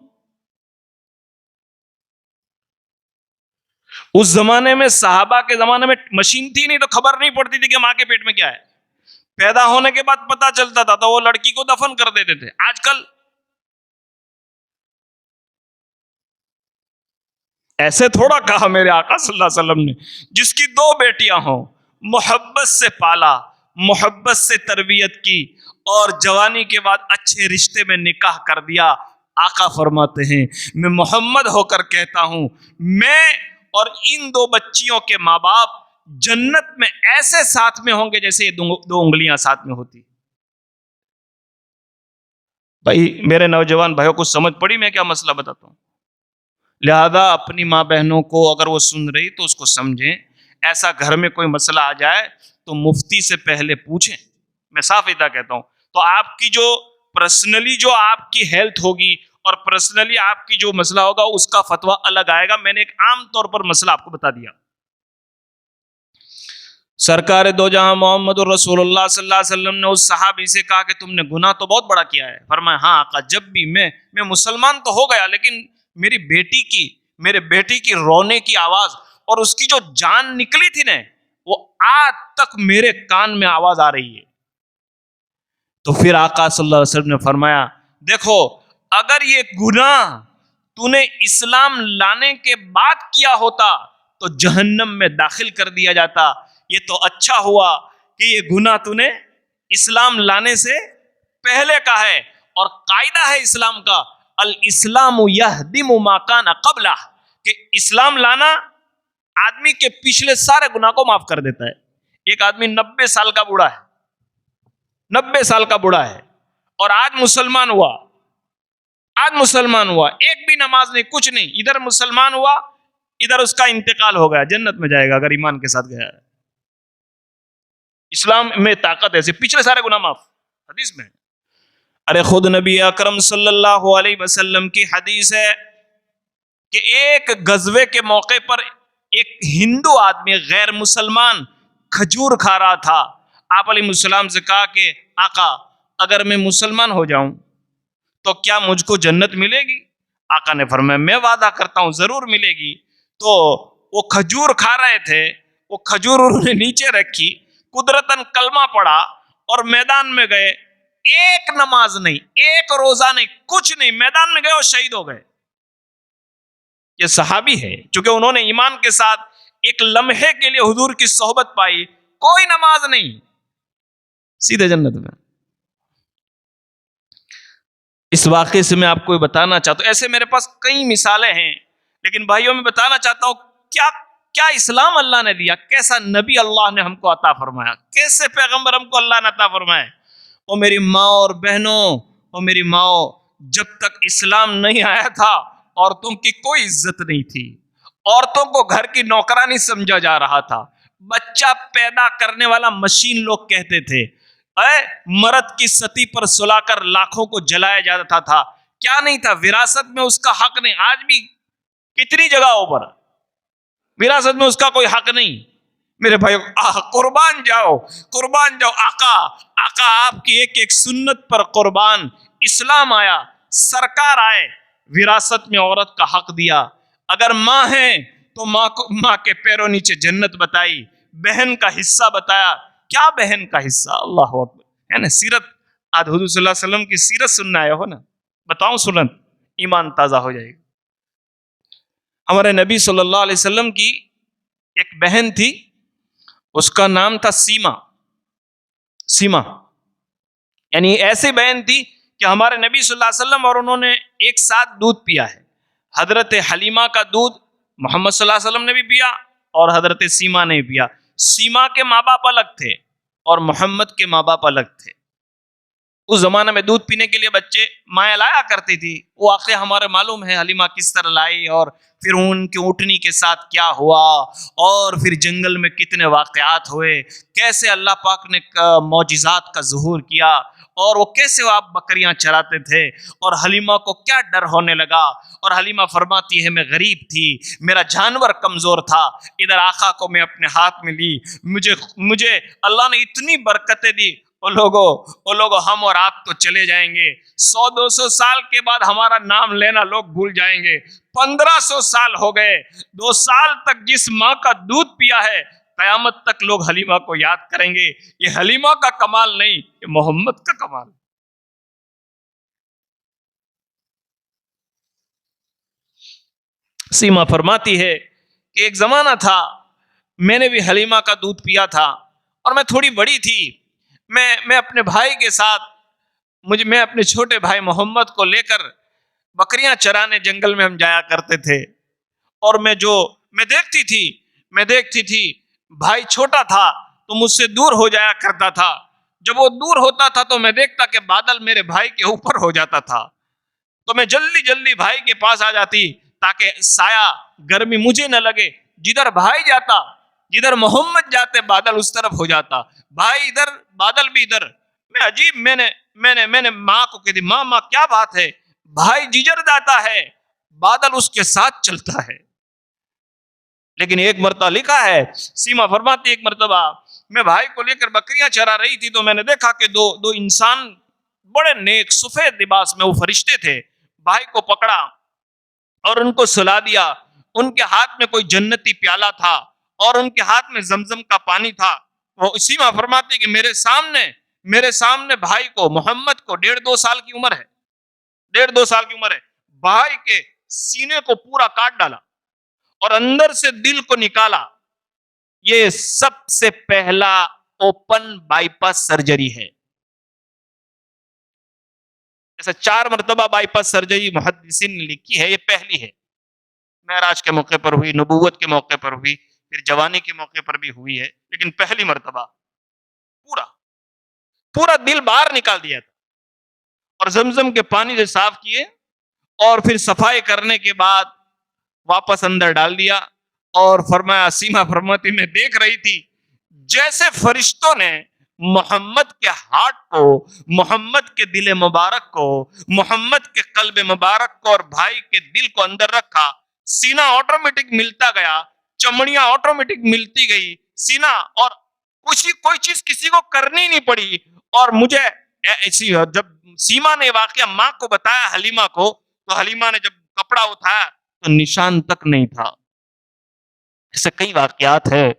A: اس زمانے میں، صحابہ کے زمانے میں مشین تھی نہیں، تو خبر نہیں پڑتی تھی کہ ماں کے پیٹ میں کیا ہے، پیدا ہونے کے بعد پتا چلتا تھا، تو وہ لڑکی کو دفن کر دیتے تھے۔ آج کل ایسے تھوڑا کہا میرے آقا صلی اللہ علیہ وسلم نے، جس کی 2 بیٹیاں ہوں، محبت سے پالا، محبت سے تربیت کی اور جوانی کے بعد اچھے رشتے میں نکاح کر دیا. آقا فرماتے ہیں میں محمد ہو کر کہتا ہوں میں اور ان دو بچیوں کے ماں باپ جنت میں ایسے ساتھ میں ہوں گے جیسے یہ دو انگلیاں ساتھ میں ہوتی. بھائی میرے نوجوان بھائیوں کو سمجھ پڑی میں کیا مسئلہ بتاتا ہوں. لہذا اپنی ماں بہنوں کو اگر وہ سن رہی تو اس کو سمجھیں. ایسا گھر میں کوئی مسئلہ آ جائے تو مفتی سے پہلے پوچھیں. میں صاف ادھا کہتا ہوں. تو آپ کی جو پرسنلی جو آپ کی ہیلتھ ہوگی اور پرسنلی آپ کی جو مسئلہ ہوگا اس کا فتویٰ الگ آئے گا. میں نے ایک عام طور پر مسئلہ آپ کو بتا دیا. سرکار دو جہاں محمد الرسول اللہ صلی اللہ علیہ وسلم نے اس صحابی سے کہا کہ تم نے گناہ تو بہت بڑا کیا ہے. فرمایا ہاں آقا جب بھی میں مسلمان تو ہو گیا لیکن میرے بیٹی کی رونے کی آواز اور اس کی جو جان نکلی تھی نا وہ آج تک میرے کان میں آواز آ رہی ہے. تو پھر آقا صلی اللہ علیہ وسلم نے فرمایا دیکھو اگر یہ گناہ تو نے اسلام لانے کے بعد کیا ہوتا تو جہنم میں داخل کر دیا جاتا. یہ تو اچھا ہوا کہ یہ گناہ تو نے اسلام لانے سے پہلے کا ہے. اور قاعدہ ہے اسلام کا الاسلام یہدم ما کان قبلہ کہ اسلام لانا آدمی کے پچھلے سارے گناہ کو معاف کر دیتا ہے. ایک آدمی 90 سال کا بوڑھا ہے 90 سال کا بوڑھا ہے اور آج مسلمان ہوا ایک بھی نماز نہیں کچھ نہیں ادھر مسلمان ہوا ادھر اس کا انتقال ہو گیا جنت میں جائے گا اگر ایمان کے ساتھ گیا ہے. اسلام میں طاقت ایسے پچھلے سارے گناہ معاف حدیث میں. ارے خود نبی اکرم صلی اللہ علیہ وسلم کی حدیث ہے کہ ایک غزوے کے موقع پر ایک ہندو آدمی غیر مسلمان کھجور کھا رہا تھا. آپ علیہ السلام سے کہا کہ آقا اگر میں مسلمان ہو جاؤں تو کیا مجھ کو جنت ملے گی؟ آقا نے فرمایا میں وعدہ کرتا ہوں ضرور ملے گی. تو وہ کھجور کھا رہے تھے وہ کھجور انہوں نے نیچے رکھی قدرتاً کلمہ پڑا اور میدان میں گئے. ایک نماز نہیں ایک روزہ نہیں کچھ نہیں میدان میں گئے اور شہید ہو گئے. یہ صحابی ہے چونکہ انہوں نے ایمان کے ساتھ ایک لمحے کے لیے حضور کی صحبت پائی کوئی نماز نہیں سیدھے جنت میں. اس واقعے سے میں آپ کو بتانا چاہتا ہوں ایسے میرے پاس کئی مثالیں ہیں لیکن بھائیوں میں بتانا چاہتا ہوں کیا اسلام اللہ نے دیا کیسا نبی اللہ نے ہم کو عطا فرمایا کیسے پیغمبر ہم کو اللہ نے عطا فرمایا. اور میری ماں اور بہنوں اور میری ماں جب تک اسلام نہیں آیا تھا عورتوں کی کوئی عزت نہیں تھی. عورتوں کو گھر کی نوکرانی سمجھا جا رہا تھا. بچہ پیدا کرنے والا مشین لوگ کہتے تھے. مرد کی ستی پر سلا کر لاکھوں کو جلایا جاتا تھا. کیا نہیں تھا وراثت میں اس کا حق نہیں. آج بھی کتنی جگہوں پر وراثت میں اس کا کوئی حق نہیں. میرے بھائیو قربان جاؤ آقا آپ کی ایک ایک سنت پر قربان. اسلام آیا سرکار آئے وراثت میں عورت کا حق دیا. اگر ماں ہے تو ماں کے پیروں نیچے جنت بتائی. بہن کا حصہ بتایا. کیا بہن کا حصہ اللہ اکبر ہے نا. سیرت آج حضور صلی اللہ علیہ وسلم کی سیرت سننا آئے ہو نا بتاؤں سنن ایمان تازہ ہو جائے گا. ہمارے نبی صلی اللہ علیہ وسلم کی ایک بہن تھی اس کا نام تھا سیما یعنی ایسی بہن تھی کہ ہمارے نبی صلی اللہ علیہ وسلم اور انہوں نے ایک ساتھ دودھ پیا ہے. حضرت حلیمہ کا دودھ محمد صلی اللہ علیہ وسلم نے بھی پیا اور حضرت سیما نے بھی پیا. سیما کے ماں باپ الگ تھے اور محمد کے ماں باپ الگ تھے. اس زمانے میں دودھ پینے کے لیے بچے مائیں لایا کرتی تھی. وہ واقعہ ہمارے معلوم ہے حلیمہ کس طرح لائی اور پھر ان کے اونٹنی کے ساتھ کیا ہوا اور پھر جنگل میں کتنے واقعات ہوئے کیسے اللہ پاک نے معجزات کا ظہور کیا اور وہ کیسے آپ بکریاں چراتے تھے اور حلیمہ کو کیا ڈر ہونے لگا. اور حلیمہ فرماتی ہے میں غریب تھی میرا جانور کمزور تھا ادھر آقا کو میں اپنے ہاتھ میں لی مجھے اللہ نے اتنی برکتیں دی. وہ لوگوں ہم اور آپ تو چلے جائیں گے 100-200 سال کے بعد ہمارا نام لینا لوگ بھول جائیں گے. 1500 سال ہو گئے 2 سال تک جس ماں کا دودھ پیا ہے قیامت تک لوگ حلیمہ کو یاد کریں گے. یہ حلیمہ کا کمال نہیں یہ محمد کا کمال. سیما فرماتی ہے کہ ایک زمانہ تھا میں نے بھی حلیمہ کا دودھ پیا تھا اور میں تھوڑی بڑی تھی میں اپنے بھائی کے ساتھ میں اپنے چھوٹے بھائی محمد کو لے کر بکریاں چرانے جنگل میں ہم جایا کرتے تھے، اور میں دیکھتی تھی بھائی چھوٹا تھا تو مجھ سے دور ہو جایا کرتا تھا، جب وہ دور ہوتا تھا تو میں دیکھتا کہ بادل میرے بھائی کے اوپر ہو جاتا تھا، تو میں جلدی جلدی بھائی کے پاس آ جاتی تاکہ سایہ گرمی مجھے نہ لگے، جدھر بھائی جاتا، جدھر محمد جاتے بادل اس طرف ہو جاتا، بھائی ادھر بادل بھی ادھر۔ میں نے ماں کو کہتی، ماں کیا بات ہے؟ بھائی جدھر جاتا ہے بادل اس کے ساتھ چلتا ہے۔ لیکن ایک مرتبہ لکھا ہے، سیما فرماتی ایک مرتبہ میں بھائی کو لے کر بکریاں چرا رہی تھی تو میں نے دیکھا کہ دو انسان بڑے نیک سفید لباس میں، وہ فرشتے تھے، بھائی کو پکڑا اور ان کو سلا دیا۔ ان کے ہاتھ میں کوئی جنتی پیالہ تھا اور ان کے ہاتھ میں زمزم کا پانی تھا۔ وہ سیما فرماتی کہ میرے سامنے بھائی کو، محمد کو 1.5-2 سال کی عمر ہے، 1.5-2 سال کی عمر ہے، بھائی کے سینے کو پورا کاٹ ڈالا اور اندر سے دل کو نکالا۔ یہ سب سے پہلا اوپن بائی پاس سرجری ہے۔ ایسا 4 مرتبہ بائی پاس سرجری محدثین نے لکھی ہے، یہ پہلی ہے۔ معراج کے موقع پر ہوئی، نبوت کے موقع پر ہوئی، پھر جوانی کے موقع پر بھی ہوئی ہے، لیکن پہلی مرتبہ پورا دل باہر نکال دیا تھا اور زمزم کے پانی سے صاف کیے، اور پھر صفائی کرنے کے بعد واپس اندر ڈال دیا، اور فرمایا، سیما فرماتی میں دیکھ رہی تھی جیسے فرشتوں نے محمد کے ہارٹ کو، محمد کے دل مبارک کو، محمد کے قلب مبارک کو اور بھائی کے دل کو اندر رکھا، سینہ آٹومیٹک ملتا گیا، چمڑیاں آٹومیٹک ملتی گئی سینہ، اور کوئی چیز کسی کو کرنی نہیں پڑی۔ اور مجھے جب سیما نے واقعہ ماں کو بتایا، حلیمہ کو، تو حلیمہ نے جب کپڑا اٹھایا تو نشان تک نہیں تھا۔ ایسے کئی واقعات ہیں،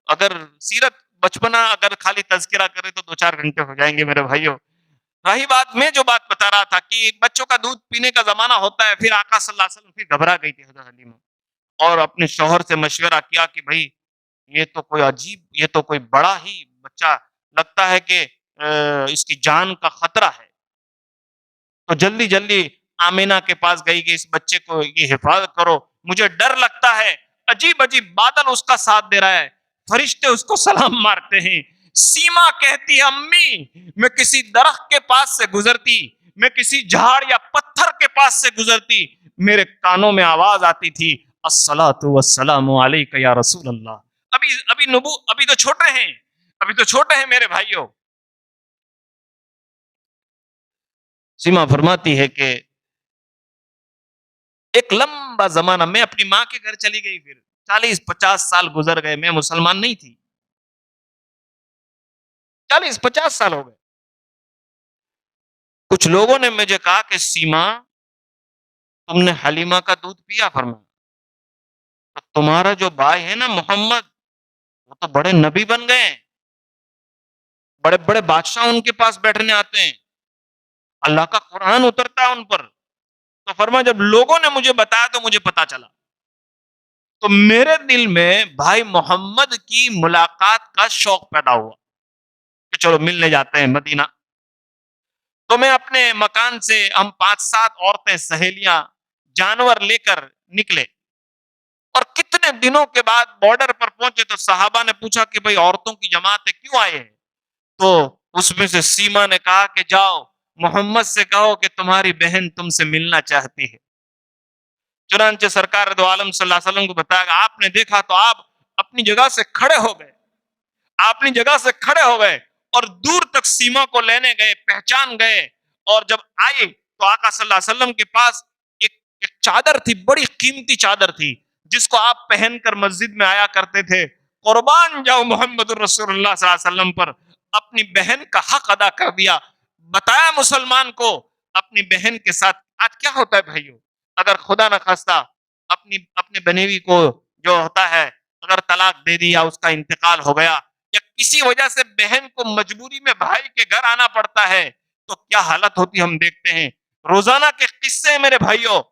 A: اگر سیرت بچپنا اگر خالی تذکرہ کرے تو 2-4 گھنٹے ہو جائیں گے میرے بھائیوں۔ رہی بات، میں جو بات بتا رہا تھا کہ بچوں کا دودھ پینے کا زمانہ ہوتا ہے، پھر آقا صلی اللہ علیہ وسلم پھر گھبرا گئی تھی حضرت حلیمہ، اور اپنے شوہر سے مشورہ کیا کہ بھائی یہ تو کوئی عجیب، یہ تو کوئی بڑا ہی بچہ لگتا ہے کہ اس کی جان کا خطرہ ہے، تو جلدی جلدی آمینہ کے پاس گئی کہ اس بچے کو یہ حفاظت کرو، مجھے ڈر لگتا ہے، عجیب عجیب بادل اس کا ساتھ دے رہا ہے، فرشتے اس کو سلام مارتے ہیں۔ سیما کہتی ہے، امی میں کسی درخت کے پاس سے گزرتی، میں کسی جھاڑ یا پتھر کے پاس سے گزرتی، میرے کانوں میں آواز آتی تھی، الصلاۃ والسلام علیک یا رسول اللہ۔ ابھی تو چھوٹے ہیں میرے بھائیوں۔ سیما فرماتی ہے کہ ایک لمبا زمانہ میں اپنی ماں کے گھر چلی گئی، پھر 40-50 سال گزر گئے، میں مسلمان نہیں تھی، 40-50 سال ہو گئے۔ کچھ لوگوں نے مجھے کہا کہ سیما تم نے حلیمہ کا دودھ پیا؟ فرمایا تو تمہارا جو بھائی ہے نا محمد، وہ تو بڑے نبی بن گئے ہیں، بڑے بڑے بادشاہ ان کے پاس بیٹھنے آتے ہیں، اللہ کا قرآن اترتا ہے ان پر۔ تو فرمایا جب لوگوں نے مجھے بتایا تو مجھے پتا چلا، تو میرے دل میں بھائی محمد کی ملاقات کا شوق پیدا ہوا کہ چلو ملنے جاتے ہیں مدینہ۔ تو میں اپنے مکان سے، ہم 5-7 عورتیں سہیلیاں جانور لے کر نکلے، اور کتنے دنوں کے بعد بارڈر پر پہنچے تو صحابہ نے پوچھا کہ بھائی عورتوں کی جماعت ہے، کیوں آئے ہیں؟ تو اس میں سے سیما نے کہا کہ جاؤ محمد سے کہو کہ تمہاری بہن تم سے ملنا چاہتی ہے۔ چنانچہ سرکار دو عالم صلی اللہ علیہ وسلم کو بتایا، آپ نے دیکھا تو آپ اپنی جگہ سے کھڑے ہو گئے اور دور تک سیما کو لینے گئے، پہچان گئے، اور جب آئے تو آقا صلی اللہ علیہ وسلم کے پاس ایک چادر تھی، بڑی قیمتی چادر تھی، جس کو آپ پہن کر مسجد میں آیا کرتے تھے۔ قربان جاؤ محمد الرسول اللہ صلی اللہ علیہ وسلم پر، اپنی بہن کا حق ادا کر دیا۔ بتایا مسلمان کو اپنی بہن کے ساتھ آج کیا ہوتا ہے بھائیو، اگر خدا نہ خواستہ اپنے بنیوی کو جو ہوتا ہے اگر طلاق دے دیا، اس کا انتقال ہو گیا، یا کسی وجہ سے بہن کو مجبوری میں بھائی کے گھر آنا پڑتا ہے، تو کیا حالت ہوتی ہم دیکھتے ہیں۔ روزانہ کے قصے میرے بھائیوں،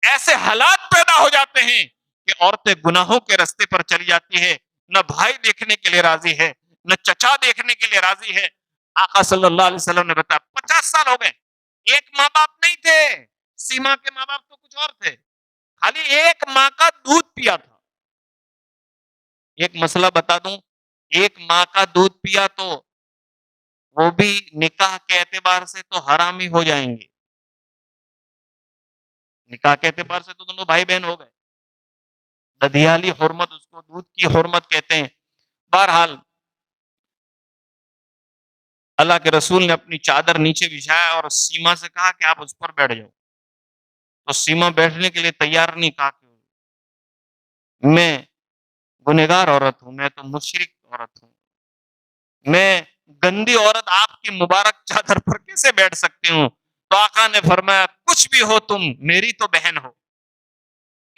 A: ایسے حالات پیدا ہو جاتے ہیں کہ عورتیں گناہوں کے رستے پر چلی جاتی ہے، نہ بھائی دیکھنے کے لیے راضی ہے،
B: نہ چچا دیکھنے کے لیے راضی ہے. آقا صلی اللہ علیہ وسلم نے بتایا 50 سال ہو گئے, ایک ماں باپ نہیں تھے, سیما کے ماں باپ تو کچھ اور تھے, خالی ایک ماں کا دودھ پیا تھا. ایک مسئلہ بتا دوں, ایک ماں کا دودھ پیا تو وہ بھی نکاح کے اعتبار سے تو حرامی ہو جائیں گے. نکاح کے اعتبار سے تو دونوں بھائی بہن ہو گئے. ددھیالی حرمت, اس کو دودھ کی حرمت کہتے ہیں. بہرحال اللہ کے رسول نے اپنی چادر نیچے بچھایا اور سیما سے کہا کہ آپ اس پر بیٹھ جاؤ. تو سیما بیٹھنے کے لیے تیار نہیں, کہا کہ میں گنہگار عورت ہوں, میں تو مشرک عورت ہوں, میں گندی عورت آپ کی مبارک چادر پر کیسے بیٹھ سکتی ہوں. تو آقا نے فرمایا کچھ بھی ہو تم میری تو بہن ہو.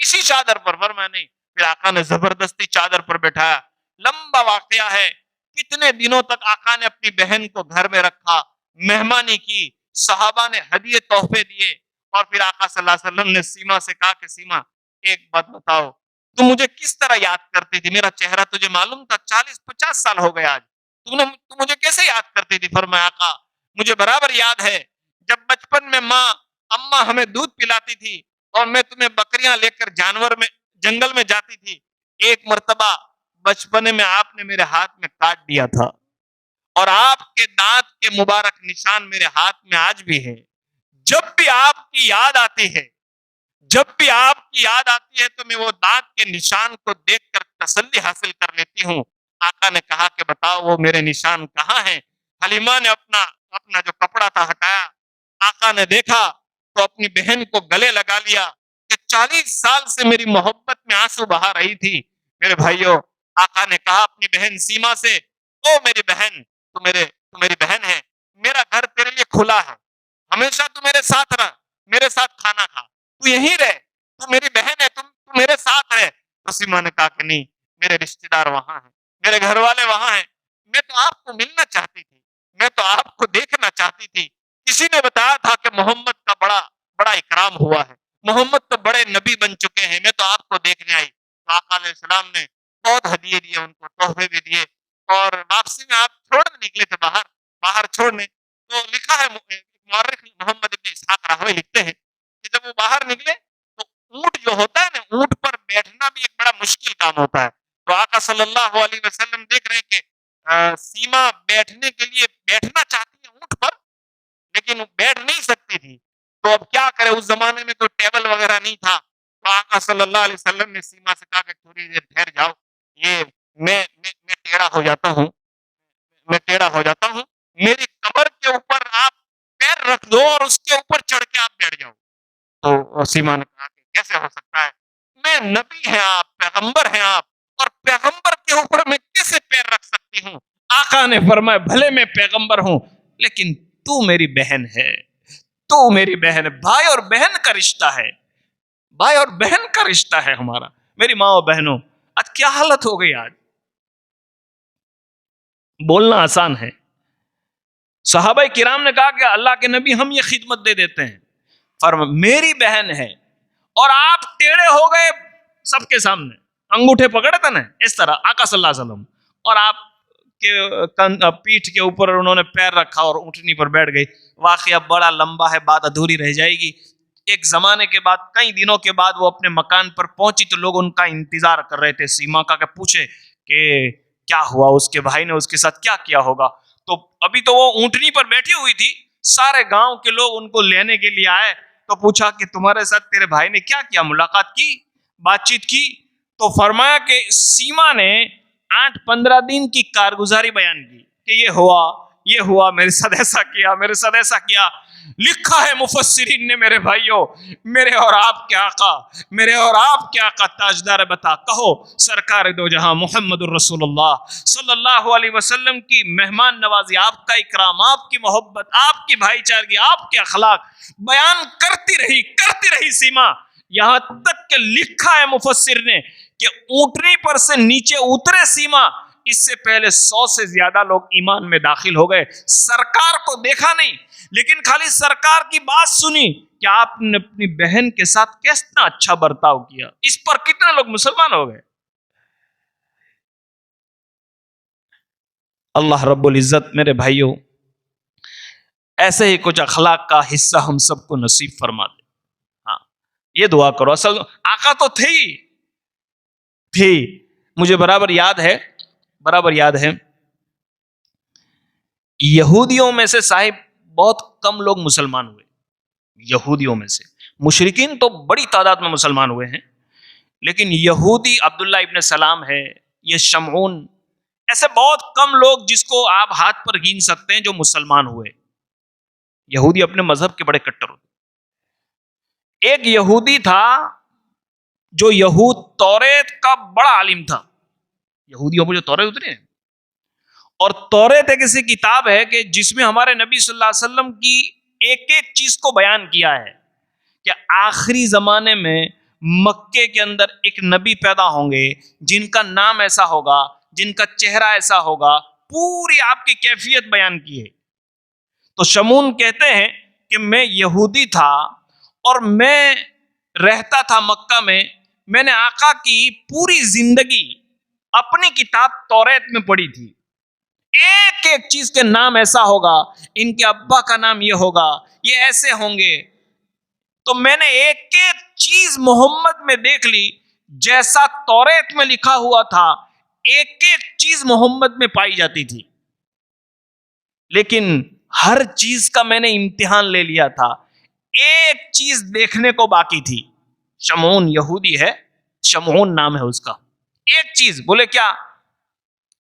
B: اسی چادر پر, فرمایا نہیں. پھر آقا نے زبردستی چادر پر بٹھایا. لمبا واقعہ ہے, کتنے دنوں تک آقا نے اپنی بہن کو گھر میں رکھا, مہمانی کی, صحابہ نے ہدیے تحفے دیے. اور پھر آقا صلی اللہ علیہ وسلم نے سیما سے کہا کہ سیما ایک بات بتاؤ, تو مجھے کس طرح یاد کرتی تھی؟ میرا چہرہ تجھے معلوم تھا, 40-50 سال ہو گئے آج, تو مجھے کیسے یاد کرتی تھی؟ فرمایا آقا مجھے برابر یاد ہے, جب بچپن میں ماں اماں ہمیں دودھ پلاتی تھی اور میں تمہیں بکریاں لے کر جنگل میں جاتی تھی. ایک مرتبہ بچپنے میں آپ نے میرے ہاتھ میں کاٹ دیا تھا, اور آپ کے دانت کے مبارک نشان میرے ہاتھ میں آج بھی ہے. جب بھی آپ کی یاد آتی ہے, جب بھی آپ کی یاد آتی ہے تو میں وہ دانت کے نشان کو دیکھ کر تسلی حاصل کر لیتی ہوں. آقا نے کہا کہ بتاؤ وہ میرے نشان کہاں ہیں؟ حلیمہ نے اپنا جو کپڑا تھا ہٹایا. آقا نے دیکھا تو اپنی بہن کو گلے لگا لیا کہ 40 سال سے میری محبت میں آنسو بہا رہی تھی. میرے بھائیوں, آقا نے کہا اپنی بہن سیما سے, او میری بہن, تو میری بہن ہے, میرا گھر تیرے لیے کھلا ہے, ہمیشہ تو میرے ساتھ رہ, میرے ساتھ کھانا کھا, تو یہیں رہ, تو میری بہن ہے, تم میرے ساتھ رہ. تو سیما نے کہا کہ نہیں, میرے رشتہ دار وہاں ہیں, میرے گھر والے وہاں ہیں, میں تو آپ کو ملنا چاہتی تھی, میں تو آپ کو دیکھنا چاہتی تھی. کسی نے بتایا تھا کہ محمد کا بڑا اکرام ہوا ہے, محمد تو بڑے نبی بن چکے ہیں, میں تو آپ کو دیکھنے آئی. تو آقا علیہ السلام نے بہت ہدیے دیے, ان کو تحفے بھی دیے, اور واپسی میں آپ چھوڑنے نکلے تھے باہر چھوڑنے. تو لکھا ہے مورخ محمد ابن اسحاق راہوی لکھتے ہیں کہ جب وہ باہر نکلے تو اونٹ جو ہوتا ہے نا, اونٹ پر بیٹھنا بھی ایک بڑا مشکل کام ہوتا ہے. تو آقا صلی اللہ علیہ وسلم دیکھ رہے ہیں کہ سیما بیٹھنے کے لیے بیٹھنا چاہتی ہے اونٹ پر, لیکن بیٹھ نہیں سکتی تھی. تو اب کیا کرے, اس زمانے میں تو ٹیبل وغیرہ نہیں تھا. تو آقا صلی اللہ علیہ وسلم نے سیما سے کہا کہ تھوڑی دیر ٹھہر جاؤ, یہ میں ٹیڑھا ہو جاتا ہوں, میری کمر کے اوپر آپ پیر رکھ دو اور اس کے اوپر چڑھ کے آپ بیٹھ جاؤ. تو سیما نے کہا کہ کیسے ہو سکتا ہے, میں نبی ہیں آپ, پیغمبر ہیں آپ, اور پیغمبر کے اوپر میں کیسے پیر رکھ سکتی ہوں؟ آقا نے فرمایا بھلے میں پیغمبر ہوں, لیکن تو میری بہن ہے, تو میری بہن ہے. بھائی اور بہن کا رشتہ ہے, بھائی اور بہن کا رشتہ ہے ہمارا. میری ماں اور بہنوں, آج کیا حالت ہو گئی, آج بولنا آسان ہے. صحابہ کرام نے کہا کہ اللہ کے نبی ہم یہ خدمت دے دیتے ہیں. فرمایا میری بہن ہے, اور آپ ٹیڑے ہو گئے سب کے سامنے, انگوٹھے پکڑے تھے نا اس طرح آقا صلی اللہ علیہ وسلم, اور آپ کے پیٹھ کے اوپر انہوں نے پیر رکھا اور اونٹنی پر بیٹھ گئی. واقعہ بڑا لمبا ہے, بات ادھوری رہ جائے گی. ایک زمانے کے بعد, کئی دنوں کے بعد وہ اپنے مکان پر پہنچی تو لوگ ان کا انتظار کر رہے تھے سیما کا, کہ پوچھے کہ کیا ہوا, اس کے بھائی نے اس کے ساتھ کیا کیا ہوگا. تو ابھی تو وہ اونٹنی پر بیٹھی ہوئی تھی, سارے گاؤں کے لوگ ان کو لینے کے لیے آئے. تو پوچھا کہ تمہارے ساتھ تیرے بھائی نے کیا کیا, ملاقات کی, بات چیت کی. تو فرمایا کہ سیما نے 8-15 دن کی کارگزاری بیان کی کہ یہ ہوا, میرے ساتھ ایسا کیا, میرے ساتھ ایسا کیا. لکھا ہے مفسرین نے, میرے بھائیوں, میرے اور آپ کے آقا تاجدار بتا, کہو سرکار دو جہاں محمد الرسول اللہ صلی اللہ علیہ وسلم کی مہمان نوازی, آپ کا اکرام, آپ کی محبت, آپ کی بھائی چارگی, آپ کے اخلاق بیان کرتی رہی سیما, یہاں تک کہ لکھا ہے مفسر نے کہ اونٹنی پر سے نیچے اترے سیما, اس سے پہلے 100 سے زیادہ لوگ ایمان میں داخل ہو گئے. سرکار کو دیکھا نہیں, لیکن خالی سرکار کی بات سنی کہ آپ نے اپنی بہن کے ساتھ کتنا اچھا برتاؤ کیا, اس پر کتنے لوگ مسلمان ہو گئے.
C: اللہ رب العزت میرے بھائیوں ایسے ہی کچھ اخلاق کا حصہ ہم سب کو نصیب فرما دے. ہاں یہ دعا کرو. اصل آقا تو تھی مجھے برابر یاد ہے یہودیوں میں سے صاحب بہت کم لوگ مسلمان ہوئے. یہودیوں میں سے مشرکین تو بڑی تعداد میں مسلمان ہوئے ہیں، لیکن یہودی عبداللہ ابن سلام ہے، یہ شمعون، ایسے بہت کم لوگ جس کو آپ ہاتھ پر گن سکتے ہیں جو مسلمان ہوئے. یہودی اپنے مذہب کے بڑے کٹر ہوتے. ایک یہودی تھا جو یہود توریت کا بڑا عالم تھا. یہودیوں کو جو توریت اتری ہے، اور توریت ایک ایسی کتاب ہے کہ جس میں ہمارے نبی صلی اللہ علیہ وسلم کی ایک ایک چیز کو بیان کیا ہے کہ آخری زمانے میں مکے کے اندر ایک نبی پیدا ہوں گے جن کا نام ایسا ہوگا، جن کا چہرہ ایسا ہوگا، پوری آپ کی کیفیت بیان کی ہے. تو شمعون کہتے ہیں کہ میں یہودی تھا اور میں رہتا تھا مکہ میں نے آقا کی پوری زندگی اپنی کتاب توریت میں پڑھی تھی. ایک ایک چیز کے نام ایسا ہوگا، ان کے ابا کا نام یہ ہوگا، یہ ایسے ہوں گے. تو میں نے ایک ایک چیز محمد میں دیکھ لی جیسا توریت میں لکھا ہوا تھا، ایک ایک چیز محمد میں پائی جاتی تھی. لیکن ہر چیز کا میں نے امتحان لے لیا تھا، ایک چیز دیکھنے کو باقی تھی. شمعون یہودی ہے، شمعون نام ہے اس کا. ایک چیز بولے کیا؟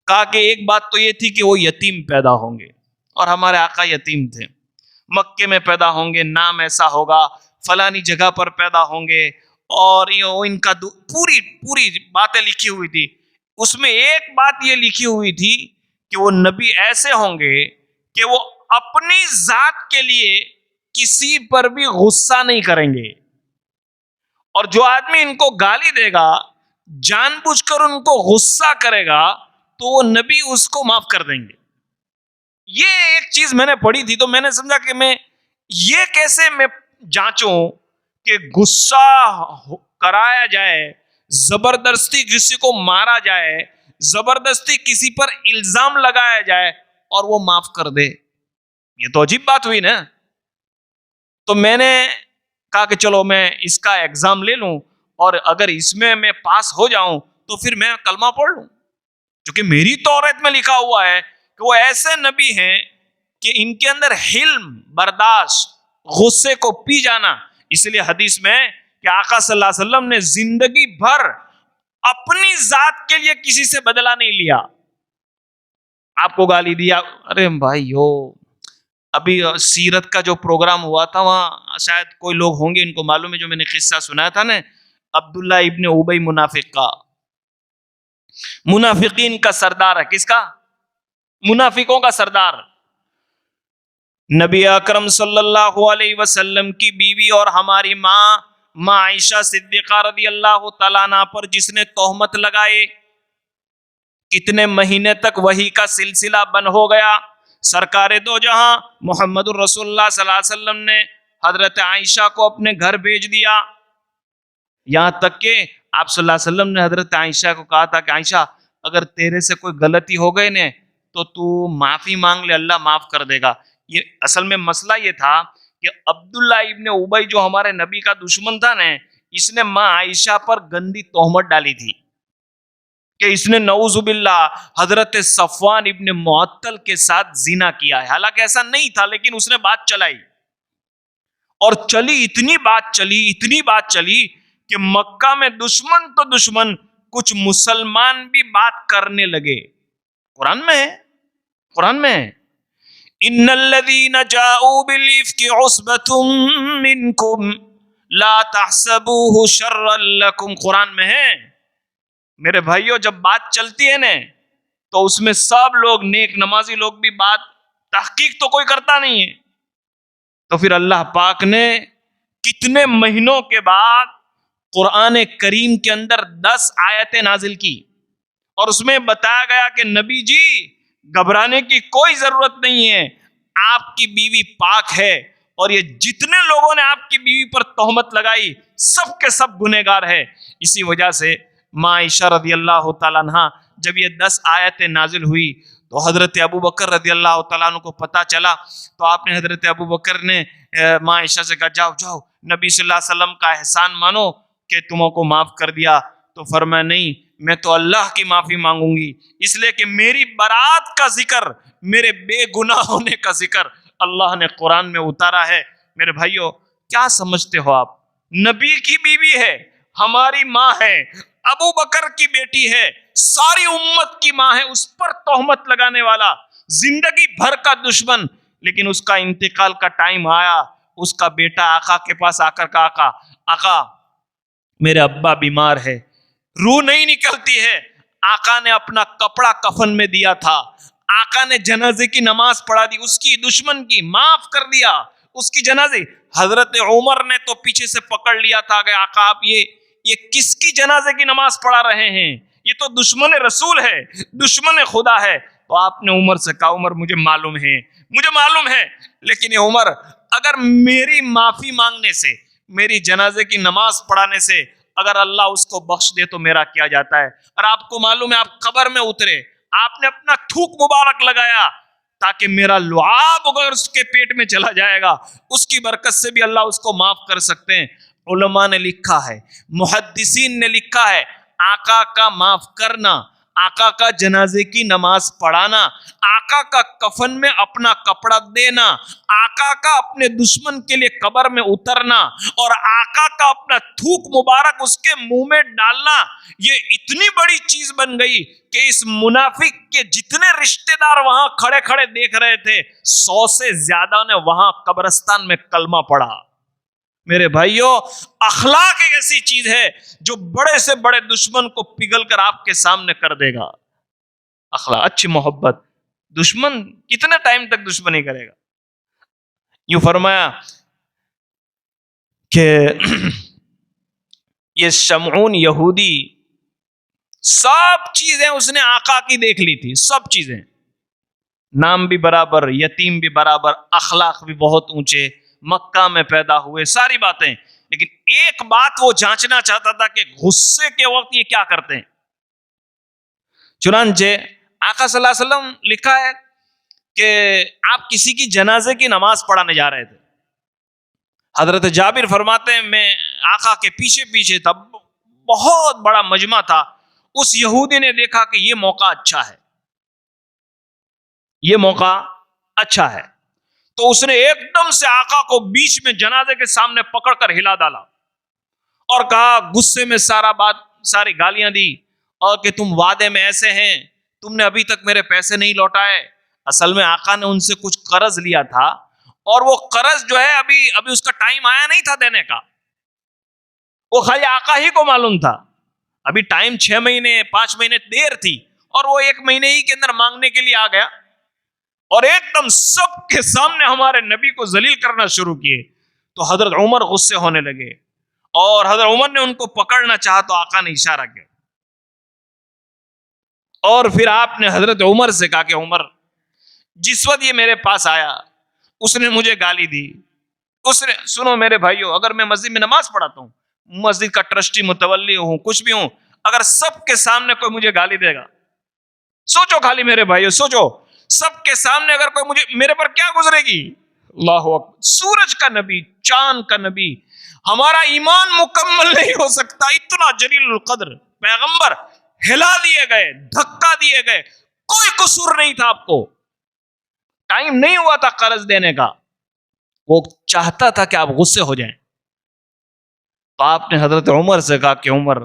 C: کہا کہ ایک بات تو یہ تھی کہ وہ یتیم پیدا ہوں گے، اور ہمارے آقا یتیم تھے. مکے میں پیدا ہوں گے، نام ایسا ہوگا، فلانی جگہ پر پیدا ہوں گے، اور ان کا پوری باتیں لکھی ہوئی تھی. اس میں ایک بات یہ لکھی ہوئی تھی کہ وہ نبی ایسے ہوں گے کہ وہ اپنی ذات کے لیے کسی پر بھی غصہ نہیں کریں گے، اور جو آدمی ان کو گالی دے گا، جان بوجھ کر ان کو غصہ کرے گا، تو وہ نبی اس کو معاف کر دیں گے. یہ ایک چیز میں نے پڑھی تھی، تو میں نے سمجھا کہ میں یہ کیسے میں جانچوں کہ غصہ کرایا جائے، زبردستی کسی کو مارا جائے، زبردستی کسی پر الزام لگایا جائے اور وہ معاف کر دے. یہ تو عجیب بات ہوئی نا. تو میں نے کہا کہ چلو میں اس کا ایگزام لے لوں، اور اگر اس میں پاس ہو جاؤں تو پھر میں کلمہ پڑھ لوں، کیونکہ میری توریت میں لکھا ہوا ہے کہ وہ ایسے نبی ہیں کہ ان کے اندر حلم، برداشت، غصے کو پی جانا. اس لیے حدیث میں کہ آقا صلی اللہ علیہ وسلم نے زندگی بھر اپنی ذات کے لیے کسی سے بدلہ نہیں لیا. آپ کو گالی دیا، ارے بھائیو ابھی سیرت کا جو پروگرام ہوا تھا وہاں شاید کوئی لوگ ہوں گے ان کو معلوم ہے، جو میں نے قصہ سنایا تھا نا عبداللہ ابن ابی منافق کا. منافقین کا سردار ہے. کس کا؟ منافقوں کا سردار. نبی اکرم صلی اللہ علیہ وسلم کی بیوی اور ہماری ماں عائشہ صدیقہ رضی اللہ تعالیٰ عنہ پر جس نے تہمت لگائے، کتنے مہینے تک وحی کا سلسلہ بند ہو گیا. سرکار دو جہاں محمد الرسول اللہ صلی اللہ علیہ وسلم نے حضرت عائشہ کو اپنے گھر بھیج دیا. یہاں تک کہ آپ صلی اللہ علیہ وسلم نے حضرت عائشہ کو کہا تھا کہ عائشہ اگر تیرے سے کوئی غلطی ہو گئی نا تو معافی مانگ لے، اللہ معاف کر دے گا. یہ اصل میں مسئلہ یہ تھا کہ عبداللہ ابن ابی جو ہمارے نبی کا دشمن تھا نا، اس نے ماں عائشہ پر گندی تہمت ڈالی تھی کہ اس نے نعوذ باللہ حضرت صفوان ابن معطل کے ساتھ زنا کیا ہے. حالانکہ ایسا نہیں تھا، لیکن اس نے بات چلائی، اور چلی اتنی بات چلی کہ مکہ میں دشمن تو دشمن، کچھ مسلمان بھی بات کرنے لگے. قرآن میں ہے ان الذين جاءوا بالافك عصبة منكم لا تحسبوه شرا لكم. قرآن میں ہے میرے بھائیو، جب بات چلتی ہے نا تو اس میں سب لوگ، نیک نمازی لوگ بھی بات تحقیق تو کوئی کرتا نہیں ہے. تو پھر اللہ پاک نے کتنے مہینوں کے بعد قرآن کریم کے اندر 10 آیتیں نازل کی، اور اس میں بتایا گیا کہ نبی جی گھبرانے کی کوئی ضرورت نہیں ہے، آپ کی بیوی پاک ہے، اور یہ جتنے لوگوں نے آپ کی بیوی پر تہمت لگائی سب کے سب گنہگار ہے. اسی وجہ سے ماں عائشہ رضی اللہ تعالیٰ عنہ جب یہ 10 آیتیں نازل ہوئی تو حضرت ابو بکر رضی اللہ تعالیٰ عنہ کو پتا چلا تو آپ نے حضرت ابو بکر نے ماں عائشہ سے کہا جاؤ جاؤ نبی صلی اللہ علیہ وسلم کا احسان مانو کہ تمہوں کو معاف کر دیا. تو فرمایا نہیں، میں تو اللہ کی معافی مانگوں گی، اس لیے کہ میری برات کا ذکر، میرے بے گناہ ہونے کا ذکر اللہ نے قرآن میں اتارا ہے. میرے بھائیو کیا سمجھتے ہو آپ؟ نبی کی بیوی ہے، ہماری ماں ہے، ابو بکر کی بیٹی ہے، ساری امت کی ماں ہے، اس پر تہمت لگانے والا، زندگی بھر کا دشمن، لیکن اس کا انتقال کا ٹائم آیا، اس کا بیٹا آقا کے پاس آ کر کہا آقا میرے ابا بیمار ہے، روح نہیں نکلتی ہے. آقا نے اپنا کپڑا کفن میں دیا تھا، آقا نے جنازے کی نماز پڑھا دی، اس کی دشمن کی معاف کر دیا اس کی جنازے. حضرت عمر نے تو پیچھے سے پکڑ لیا تھا کہ آقا آپ یہ کس کی جنازے کی نماز پڑھا رہے ہیں؟ یہ تو دشمن رسول ہے، دشمن خدا ہے. تو آپ نے عمر سے کہا عمر مجھے معلوم ہے، لیکن یہ عمر اگر میری معافی مانگنے سے، میری جنازے کی نماز پڑھانے سے اگر اللہ اس کو بخش دے تو میرا کیا جاتا ہے؟ اور آپ کو معلوم ہے آپ قبر میں اترے، آپ نے اپنا تھوک مبارک لگایا تاکہ میرا لعاب اگر اس کے پیٹ میں چلا جائے گا اس کی برکت سے بھی اللہ اس کو معاف کر سکتے ہیں. علماء نے لکھا ہے، محدثین نے لکھا ہے، آقا کا معاف کرنا، آقا کا جنازے کی نماز پڑھانا، آقا کا کفن میں اپنا کپڑا دینا، آقا کا اپنے دشمن کے لیے قبر میں اترنا اور آقا کا اپنا تھوک مبارک اس کے منہ میں ڈالنا، یہ اتنی بڑی چیز بن گئی کہ اس منافق کے جتنے رشتہ دار وہاں کھڑے کھڑے دیکھ رہے تھے 100 سے زیادہ نے وہاں قبرستان میں کلمہ پڑھا. میرے بھائیوں اخلاق ایک ایسی چیز ہے جو بڑے سے بڑے دشمن کو پگھل کر آپ کے سامنے کر دے گا. اخلاق، اچھی محبت، دشمن کتنے ٹائم تک دشمنی کرے گا؟ یوں فرمایا کہ یہ شمعون یہودی سب چیزیں اس نے آقا کی دیکھ لی تھی، سب چیزیں، نام بھی برابر، یتیم بھی برابر، اخلاق بھی بہت اونچے، مکہ میں پیدا ہوئے، ساری باتیں. لیکن ایک بات وہ جانچنا چاہتا تھا کہ غصے کے وقت یہ کیا کرتے ہیں. چنانچہ آقا صلی اللہ علیہ وسلم لکھا ہے کہ آپ کسی کی جنازے کی نماز پڑھانے جا رہے تھے. حضرت جابر فرماتے ہیں میں آقا کے پیچھے پیچھے تھا، بہت بڑا مجمع تھا. اس یہودی نے دیکھا کہ یہ موقع اچھا ہے، یہ موقع اچھا ہے، تو اس نے ایک دم سے آقا کو بیچ میں جنازے کے سامنے پکڑ کر ہلا ڈالا اور کہا، غصے میں ساری گالیاں دی، اور کہ تم وعدے میں ایسے ہیں، تم نے ابھی تک میرے پیسے نہیں لوٹائے. اصل میں آقا نے ان سے کچھ قرض لیا تھا اور وہ قرض جو ہے ابھی اس کا ٹائم آیا نہیں تھا دینے کا، وہ خالی آقا ہی کو معلوم تھا. ابھی ٹائم 6 مہینے 5 مہینے دیر تھی اور وہ 1 مہینے ہی کے اندر مانگنے کے لیے آ گیا اور ایک دم سب کے سامنے ہمارے نبی کو ذلیل کرنا شروع کیے. تو حضرت عمر غصے ہونے لگے اور حضرت عمر نے ان کو پکڑنا چاہا تو آقا نے اشارہ کیا اور پھر آپ نے حضرت عمر سے کہا کہ عمر جس وقت یہ میرے پاس آیا اس نے مجھے گالی دی، سنو میرے بھائیو، اگر میں مسجد میں نماز پڑھاتا ہوں، مسجد کا ٹرسٹی متولی ہوں، کچھ بھی ہوں، اگر سب کے سامنے کوئی مجھے گالی دے گا، سوچو خالی میرے بھائیو، سوچو سب کے سامنے اگر کوئی میرے پر کیا گزرے گی. اللہ اکبر، سورج کا نبی، چاند کا نبی، ہمارا ایمان مکمل نہیں ہو سکتا، اتنا جلیل القدر پیغمبر ہلا دیے گئے، دھکا دیے گئے، کوئی قصور نہیں تھا، آپ کو ٹائم نہیں ہوا تھا قرض دینے کا، وہ چاہتا تھا کہ آپ غصے ہو جائیں. تو آپ نے حضرت عمر سے کہا کہ عمر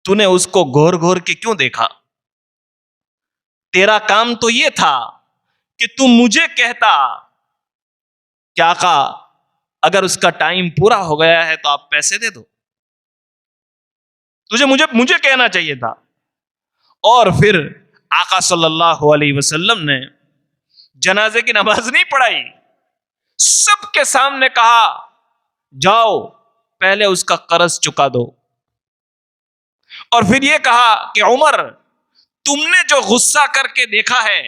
C: تو نے اس کو گور گور کے کیوں دیکھا؟ تیرا کام تو یہ تھا کہ تم مجھے کہتا کہ آقا اگر اس کا ٹائم پورا ہو گیا ہے تو آپ پیسے دے دو، تجھے مجھے کہنا چاہیے تھا. اور پھر آقا صلی اللہ علیہ وسلم نے جنازے کی نماز نہیں پڑھائی، سب کے سامنے کہا جاؤ پہلے اس کا قرض چکا دو، اور پھر یہ کہا کہ عمر تم نے جو غصہ کر کے دیکھا ہے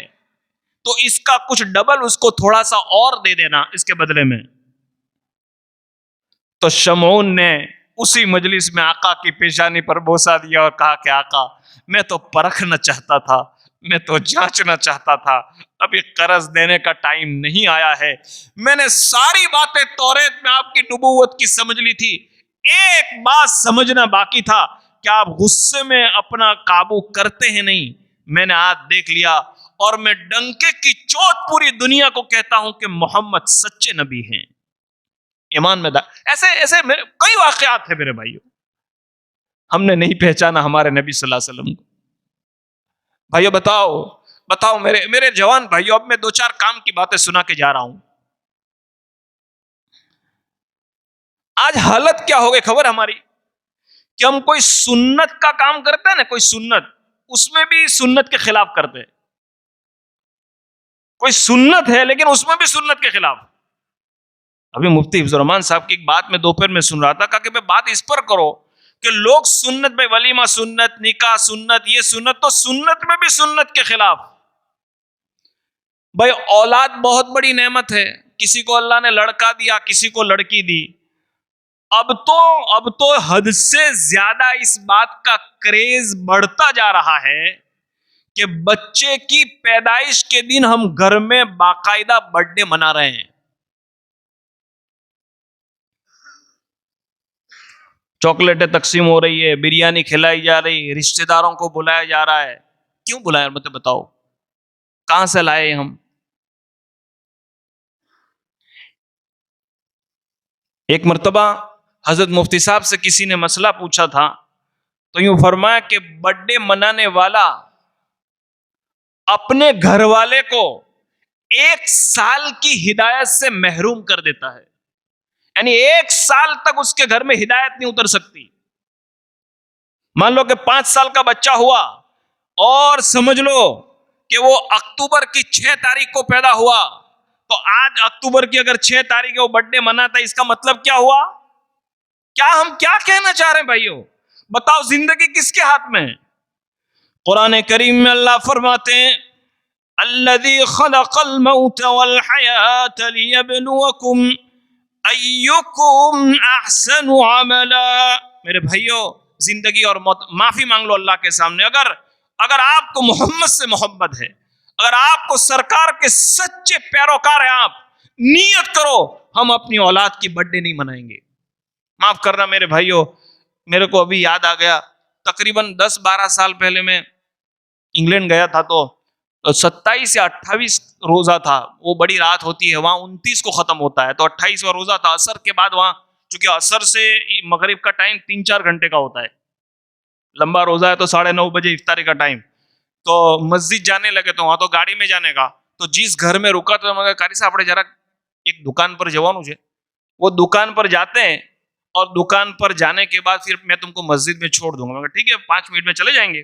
C: تو اس کا کچھ ڈبل اس کو تھوڑا سا اور دے دینا اس کے بدلے میں. تو شمعون نے اسی مجلس میں آقا کی پیشانی پر بوسہ دیا اور کہا کہ آقا میں تو پرکھنا چاہتا تھا، میں تو جانچنا چاہتا تھا، ابھی قرض دینے کا ٹائم نہیں آیا ہے. میں نے ساری باتیں توریت میں آپ کی نبوت کی سمجھ لی تھی، ایک بات سمجھنا باقی تھا کہ آپ غصے میں اپنا قابو کرتے ہیں نہیں. میں نے آج دیکھ لیا، اور میں ڈنکے کی چوٹ پوری دنیا کو کہتا ہوں کہ محمد سچے نبی ہیں. ایمان میں ایسے کئی واقعات ہیں میرے بھائیوں. ہم نے نہیں پہچانا ہمارے نبی صلی اللہ علیہ وسلم کو. بھائیو بتاؤ میرے جوان بھائیو، اب میں 2-4 کام کی باتیں سنا کے جا رہا ہوں. آج حالت کیا ہو گئی خبر ہماری، کہ ہم کوئی سنت کا کام کرتے ہیں نا، کوئی سنت، اس میں بھی سنت کے خلاف کرتے ہیں. کوئی سنت ہے لیکن اس میں بھی سنت کے خلاف. ابھی مفتی حفظ الرحمان صاحب کی ایک بات میں دوپہر میں سن رہا تھا، کہا کہ میں بات اس پر کرو کہ لوگ سنت بھائی ولیمہ سنت، نکاح سنت، یہ سنت، تو سنت میں بھی سنت کے خلاف. بھائی اولاد بہت بڑی نعمت ہے، کسی کو اللہ نے لڑکا دیا، کسی کو لڑکی دی. اب تو حد سے زیادہ اس بات کا کریز بڑھتا جا رہا ہے کہ بچے کی پیدائش کے دن ہم گھر میں باقاعدہ برتھ ڈے منا رہے ہیں. چاکلیٹیں تقسیم ہو رہی ہے، بریانی کھلائی جا رہی ہے، رشتہ داروں کو بلایا جا رہا ہے. کیوں بلایا مجھے بتاؤ، کہاں سے لائے ہم؟ ایک مرتبہ حضرت مفتی صاحب سے کسی نے مسئلہ پوچھا تھا، تو یوں فرمایا کہ برتھ ڈے منانے والا اپنے گھر والے کو 1 سال کی ہدایت سے محروم کر دیتا ہے. یعنی 1 سال تک اس کے گھر میں ہدایت نہیں اتر سکتی. مان لو کہ 5 سال کا بچہ ہوا، اور سمجھ لو کہ وہ اکتوبر کی 6 تاریخ کو پیدا ہوا، تو آج اکتوبر کی اگر 6 تاریخ وہ برتھ ڈے مناتا ہے، اس کا مطلب کیا ہوا؟ ہم کیا کہنا چاہ رہے ہیں بھائیو؟ بتاؤ زندگی کس کے ہاتھ میں ہے؟ قرآن کریم میں اللہ فرماتے ہیں الذی خلق الموت والحیات لیبلوکم ایکم احسن عملا. میرے بھائیو، زندگی اور موت، معافی مانگ لو اللہ کے سامنے. اگر آپ کو محمد سے محبت ہے، اگر آپ کو سرکار کے سچے پیروکار ہیں، آپ نیت کرو ہم اپنی اولاد کی برتھ ڈے نہیں منائیں گے. معاف کرنا میرے بھائیو، میرے کو ابھی یاد آ گیا، تقریباً 10-12 سال پہلے میں انگلینڈ گیا تھا، تو 27 یا 28 روزہ تھا. وہ بڑی رات ہوتی ہے وہاں، 29 کو ختم ہوتا ہے، تو 28واں روزہ تھا. عصر کے بعد وہاں، چونکہ عصر سے مغرب کا ٹائم 3-4 گھنٹے کا ہوتا ہے، لمبا روزہ ہے، تو 9:30 بجے افطاری کا ٹائم. تو مسجد جانے لگے، تو وہاں تو گاڑی میں جانے کا، تو جس گھر میں رکا تو میں کہا قاری صاحب آپ ذرا ایک دکان پر جوانو ہے. وہ دکان پر جاتے ہیں، اور دکان پر جانے کے بعد پھر میں تم کو مسجد میں چھوڑ دوں گا. میں کہا ٹھیک ہے 5 منٹ میں چلے جائیں گے.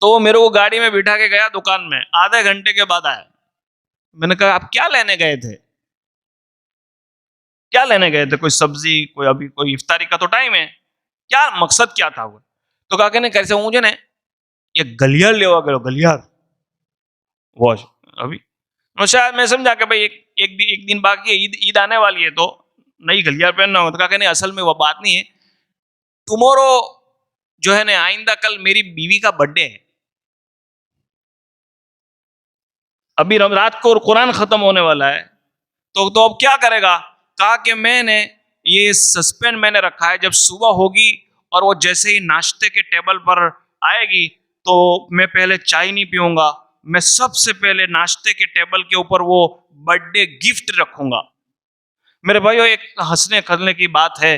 C: تو وہ میرے کو گاڑی میں بٹھا کے گیا دکان میں، آدھے گھنٹے کے بعد آیا. میں نے کہا آپ کیا لینے گئے تھے؟ کیا لینے گئے تھے؟ کوئی سبزی، ابھی کوئی افطاری کا تو ٹائم ہے، کیا مقصد کیا تھا وہ؟ تو کہا کہ نہیں کیسے مجھے نا یہ گلیار لے گا، گلیار واش ابھی شاید میں سمجھا کہ بھائی ایک دن باقی ہے، عید آنے والی ہے، تو نئی گلیار پہننا ہوگا. تو کہا کہ نہیں اصل میں وہ بات نہیں ہے، ٹمورو جو ہے نا، آئندہ کل میری بیوی کا برتھ ڈے ہے، ابھی رات کو قرآن ختم ہونے والا ہے، تو اب کیا کرے گا؟ کہا کہ میں نے یہ سسپینڈ میں نے رکھا ہے، جب صبح ہوگی اور وہ جیسے ہی ناشتے کے ٹیبل پر آئے گی تو میں پہلے چائے نہیں پیوں گا، میں سب سے پہلے ناشتے کے ٹیبل کے اوپر وہ برتھ ڈے گفٹ رکھوں گا. میرے بھائیو ایک ہنسنے کھلنے کی بات ہے،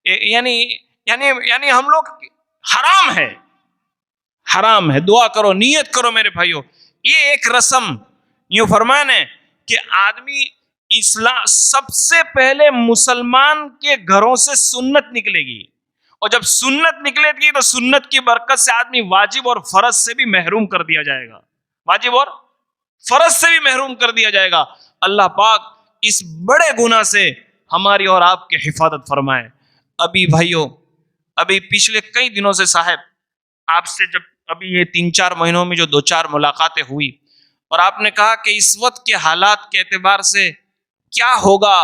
C: یعنی ہم لوگ حرام ہے. دعا کرو، نیت کرو میرے بھائیو. یہ ایک رسم، یوں فرمایا نے کہ آدمی اسلام سب سے پہلے مسلمان کے گھروں سے سنت نکلے گی، اور جب سنت نکلے گی تو سنت کی برکت سے آدمی واجب اور فرض سے بھی محروم کر دیا جائے گا. واجب اور فرض سے بھی محروم کر دیا جائے گا. اللہ پاک اس بڑے گناہ سے ہماری اور آپ کی حفاظت فرمائے. ابھی بھائیوں، ابھی پچھلے کئی دنوں سے صاحب آپ سے جب ابھی یہ 3-4 مہینوں میں جو 2-4 ملاقاتیں ہوئی، اور آپ نے کہا کہ اس وقت کے حالات کے اعتبار سے کیا ہوگا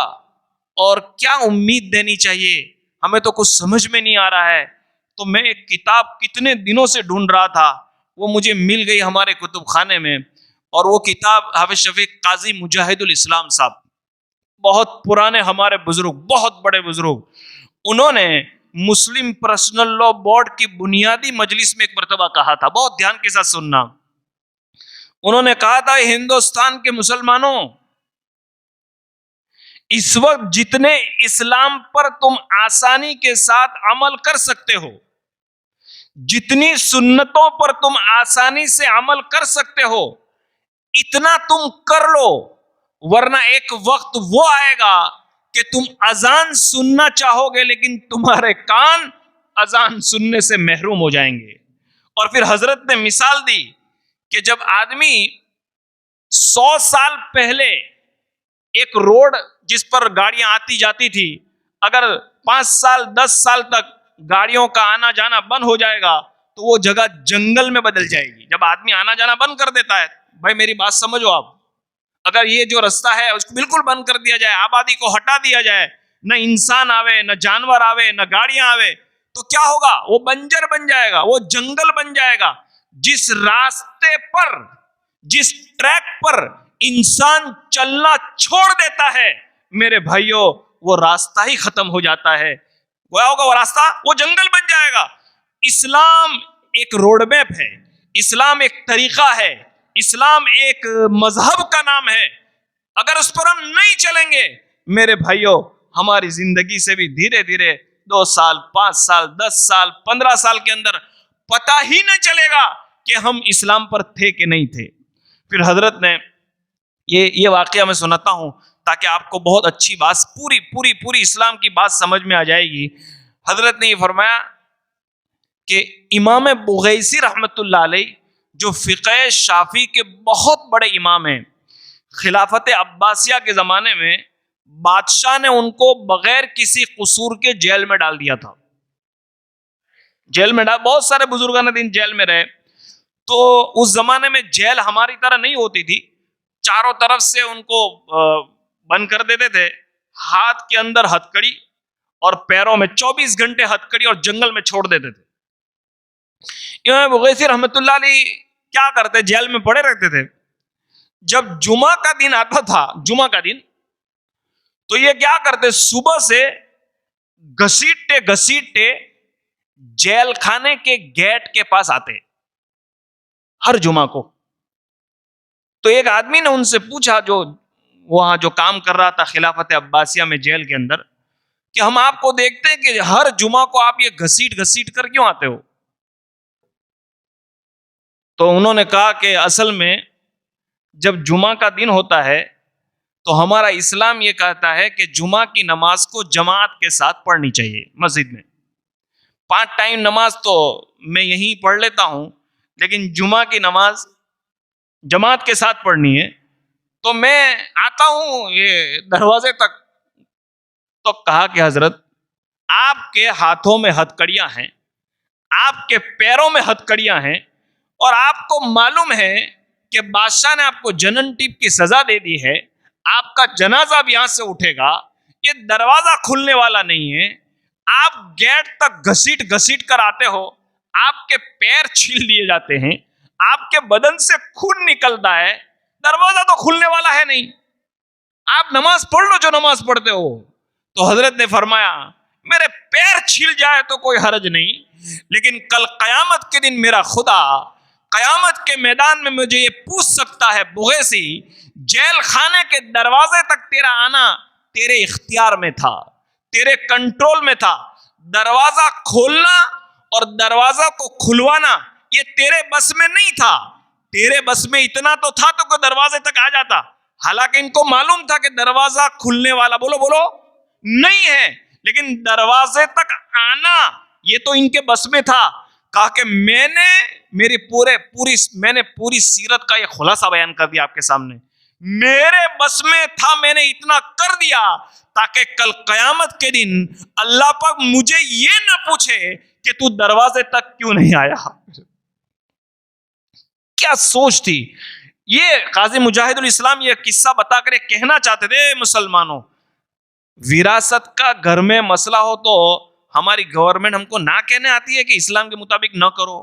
C: اور کیا امید دینی چاہیے، ہمیں تو کچھ سمجھ میں نہیں آ رہا ہے. تو میں ایک کتاب کتنے دنوں سے ڈھونڈ رہا تھا، وہ مجھے مل گئی ہمارے کتب خانے میں، اور وہ کتاب حافظ شفیق قاضی مجاہد الاسلام صاحب، بہت پرانے ہمارے بزرگ، بہت بڑے بزرگ، انہوں نے مسلم پرسنل لا بورڈ کی بنیادی مجلس میں ایک مرتبہ کہا تھا، بہت دھیان کے ساتھ سننا، انہوں نے کہا تھا ہندوستان کے مسلمانوں، اس وقت جتنے اسلام پر تم آسانی کے ساتھ عمل کر سکتے ہو، جتنی سنتوں پر تم آسانی سے عمل کر سکتے ہو، اتنا تم کر لو، ورنہ ایک وقت وہ آئے گا کہ تم اذان سننا چاہو گے لیکن تمہارے کان اذان سننے سے محروم ہو جائیں گے۔ اور پھر حضرت نے مثال دی کہ جب آدمی 100 سال پہلے ایک روڈ جس پر گاڑیاں آتی جاتی تھی، اگر 5 سال 10 سال تک گاڑیوں کا آنا جانا بند ہو جائے گا تو وہ جگہ جنگل میں بدل جائے گی۔ جب آدمی آنا جانا بند کر دیتا ہے، بھائی میری بات سمجھو آپ، اگر یہ جو رستہ ہے اس کو بالکل بند کر دیا جائے، آبادی کو ہٹا دیا جائے، نہ انسان آوے نہ جانور آوے نہ گاڑیاں آوے، تو کیا ہوگا؟ وہ بنجر بن جائے گا، وہ جنگل بن جائے گا۔ جس راستے پر، جس ٹریک پر انسان چلنا چھوڑ دیتا ہے میرے بھائیوں، وہ راستہ ہی ختم ہو جاتا ہے۔ وہ ہوگا، وہ راستہ وہ جنگل بن جائے گا۔ اسلام ایک روڈ میپ ہے، اسلام ایک طریقہ ہے، اسلام ایک مذہب کا نام ہے۔ اگر اس پر ہم نہیں چلیں گے میرے بھائیوں، ہماری زندگی سے بھی دھیرے دھیرے 2 سال 5 سال 10 سال 15 سال کے اندر پتہ ہی نہیں چلے گا کہ ہم اسلام پر تھے کہ نہیں تھے۔ پھر حضرت نے یہ واقعہ میں سناتا ہوں تاکہ آپ کو بہت اچھی بات، پوری اسلام کی بات سمجھ میں آ جائے گی۔ حضرت نے یہ فرمایا کہ امام بغیسی رحمت اللہ علیہ، جو فقہ شافعی کے بہت بڑے امام ہیں، خلافت عباسیہ کے زمانے میں بادشاہ نے ان کو بغیر کسی قصور کے جیل میں ڈال دیا تھا۔ جیل میں بہت سارے بزرگان دین جیل میں رہے، تو اس زمانے میں جیل ہماری طرح نہیں ہوتی تھی، چاروں طرف سے ان کو بند کر دیتے تھے، ہاتھ کے اندر ہتھکڑی اور پیروں میں 24 گھنٹے ہتھکڑی اور جنگل میں چھوڑ دیتے تھے۔ امام بغیسی رحمت اللہ علیہ کیا کرتے؟ جیل میں پڑے رہتے تھے۔ جب جمعہ کا دن آتا تھا، جمعہ کا دن، تو یہ کیا کرتے؟ صبح سے گھسیٹتے جیل خانے کے گیٹ کے پاس آتے ہر جمعہ کو۔ تو ایک آدمی نے ان سے پوچھا، جو وہاں جو کام کر رہا تھا خلافت عباسیہ میں جیل کے اندر، کہ ہم آپ کو دیکھتے ہیں کہ ہر جمعہ کو آپ یہ گھسیٹ کر کیوں آتے ہو؟ تو انہوں نے کہا کہ اصل میں جب جمعہ کا دن ہوتا ہے تو ہمارا اسلام یہ کہتا ہے کہ جمعہ کی نماز کو جماعت کے ساتھ پڑھنی چاہیے مسجد میں۔ 5 ٹائم نماز تو میں یہیں پڑھ لیتا ہوں، لیکن جمعہ کی نماز جماعت کے ساتھ پڑھنی ہے، تو میں آتا ہوں یہ دروازے تک۔ تو کہا کہ حضرت، آپ کے ہاتھوں میں ہتھکڑیاں ہیں، آپ کے پیروں میں ہتھکڑیاں ہیں، اور آپ کو معلوم ہے کہ بادشاہ نے آپ کو جنن ٹیپ کی سزا دے دی ہے، آپ کا جنازہ بھی یہاں سے اٹھے گا، یہ دروازہ کھلنے والا نہیں ہے، آپ گیٹ تک گھسیٹ کر آتے ہو، آپ کے پیر چھیل دیے جاتے ہیں، آپ کے بدن سے خون نکلتا ہے، دروازہ تو کھلنے والا ہے نہیں، آپ نماز پڑھ لو جو نماز پڑھتے ہو۔ تو حضرت نے فرمایا، میرے پیر چھیل جائے تو کوئی حرج نہیں، لیکن کل قیامت کے دن میرا خدا قیامت کے میدان میں مجھے یہ پوچھ سکتا ہے، بغیسی جیل خانے کے دروازے تک تیرا آنا تیرے اختیار میں تھا، تیرے کنٹرول میں تھا، دروازہ کھولنا اور دروازہ کو کھلوانا یہ تیرے بس میں نہیں تھا، تیرے بس میں اتنا تو تھا تو کوئی دروازے تک آ جاتا، حالانکہ ان کو معلوم تھا کہ دروازہ کھلنے والا بولو نہیں ہے، لیکن دروازے تک آنا یہ تو ان کے بس میں تھا۔ کہا کہ میں نے پوری سیرت کا یہ خلاصہ بیان کر دیا آپ کے سامنے، میرے بس میں تھا، میں نے اتنا کر دیا تاکہ کل قیامت کے دن اللہ پاک مجھے یہ نہ پوچھے کہ تو دروازے تک کیوں نہیں آیا۔ کیا سوچ تھی! یہ قاضی مجاہد الاسلام یہ قصہ بتا کر یہ کہنا چاہتے تھے، مسلمانوں، وراثت کا گھر میں مسئلہ ہو تو ہماری گورنمنٹ ہم کو نہ کہنے آتی ہے کہ اسلام کے مطابق نہ کرو،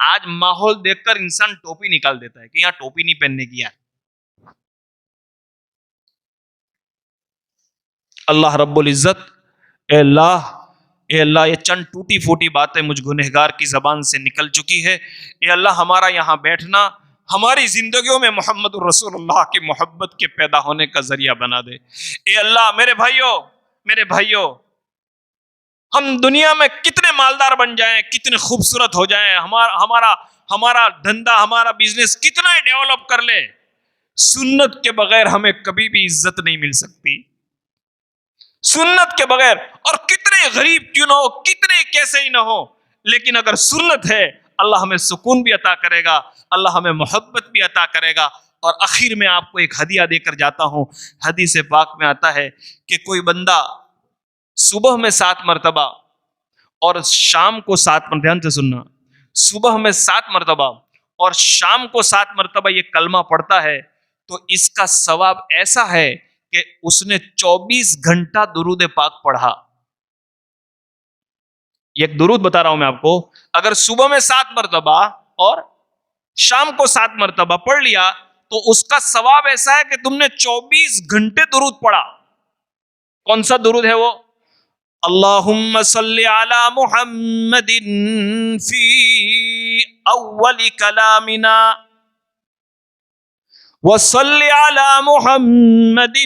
C: آج ماحول دیکھ کر انسان ٹوپی نکال دیتا ہے کہ یہاں ٹوپی نہیں پہننے کی ہے. اللہ رب العزت، اے اللہ یہ چند ٹوٹی پھوٹی باتیں مجھ گنہگار کی زبان سے نکل چکی ہے. اے اللہ ہمارا یہاں بیٹھنا ہماری زندگیوں میں محمد الرسول اللہ کی محبت کے پیدا ہونے کا ذریعہ بنا دے. اے اللہ میرے بھائیوں ہم دنیا میں کتنے مالدار بن جائیں، کتنے خوبصورت ہو جائیں، ہمارا دھندا، ہمارا بزنس کتنا ہی ڈیولپ کر لے، سنت کے بغیر ہمیں کبھی بھی عزت نہیں مل سکتی. سنت کے بغیر، اور کتنے غریب کیوں نہ ہو، کتنے کیسے ہی نہ ہو، لیکن اگر سنت ہے اللہ ہمیں سکون بھی عطا کرے گا، اللہ ہمیں محبت بھی عطا کرے گا. اور آخر میں آپ کو ایک ہدیہ دے کر جاتا ہوں. حدیث پاک میں آتا ہے کہ کوئی بندہ صبح میں 7 مرتبہ اور شام کو 7 مرتبہ، دھیان سے سننا، صبح میں 7 مرتبہ اور شام کو 7 مرتبہ یہ کلمہ پڑھتا ہے تو اس کا ثواب ایسا ہے کہ اس نے 24 گھنٹہ درود پاک پڑھا. یہ ایک درود بتا رہا ہوں میں آپ کو. اگر صبح میں 7 مرتبہ اور شام کو 7 مرتبہ پڑھ لیا تو اس کا ثواب ایسا ہے کہ تم نے 24 گھنٹے درود پڑھا. کون سا درود ہے وہ؟ اللہم صلی علی محمد فی اول کلامنا وصلی علی محمد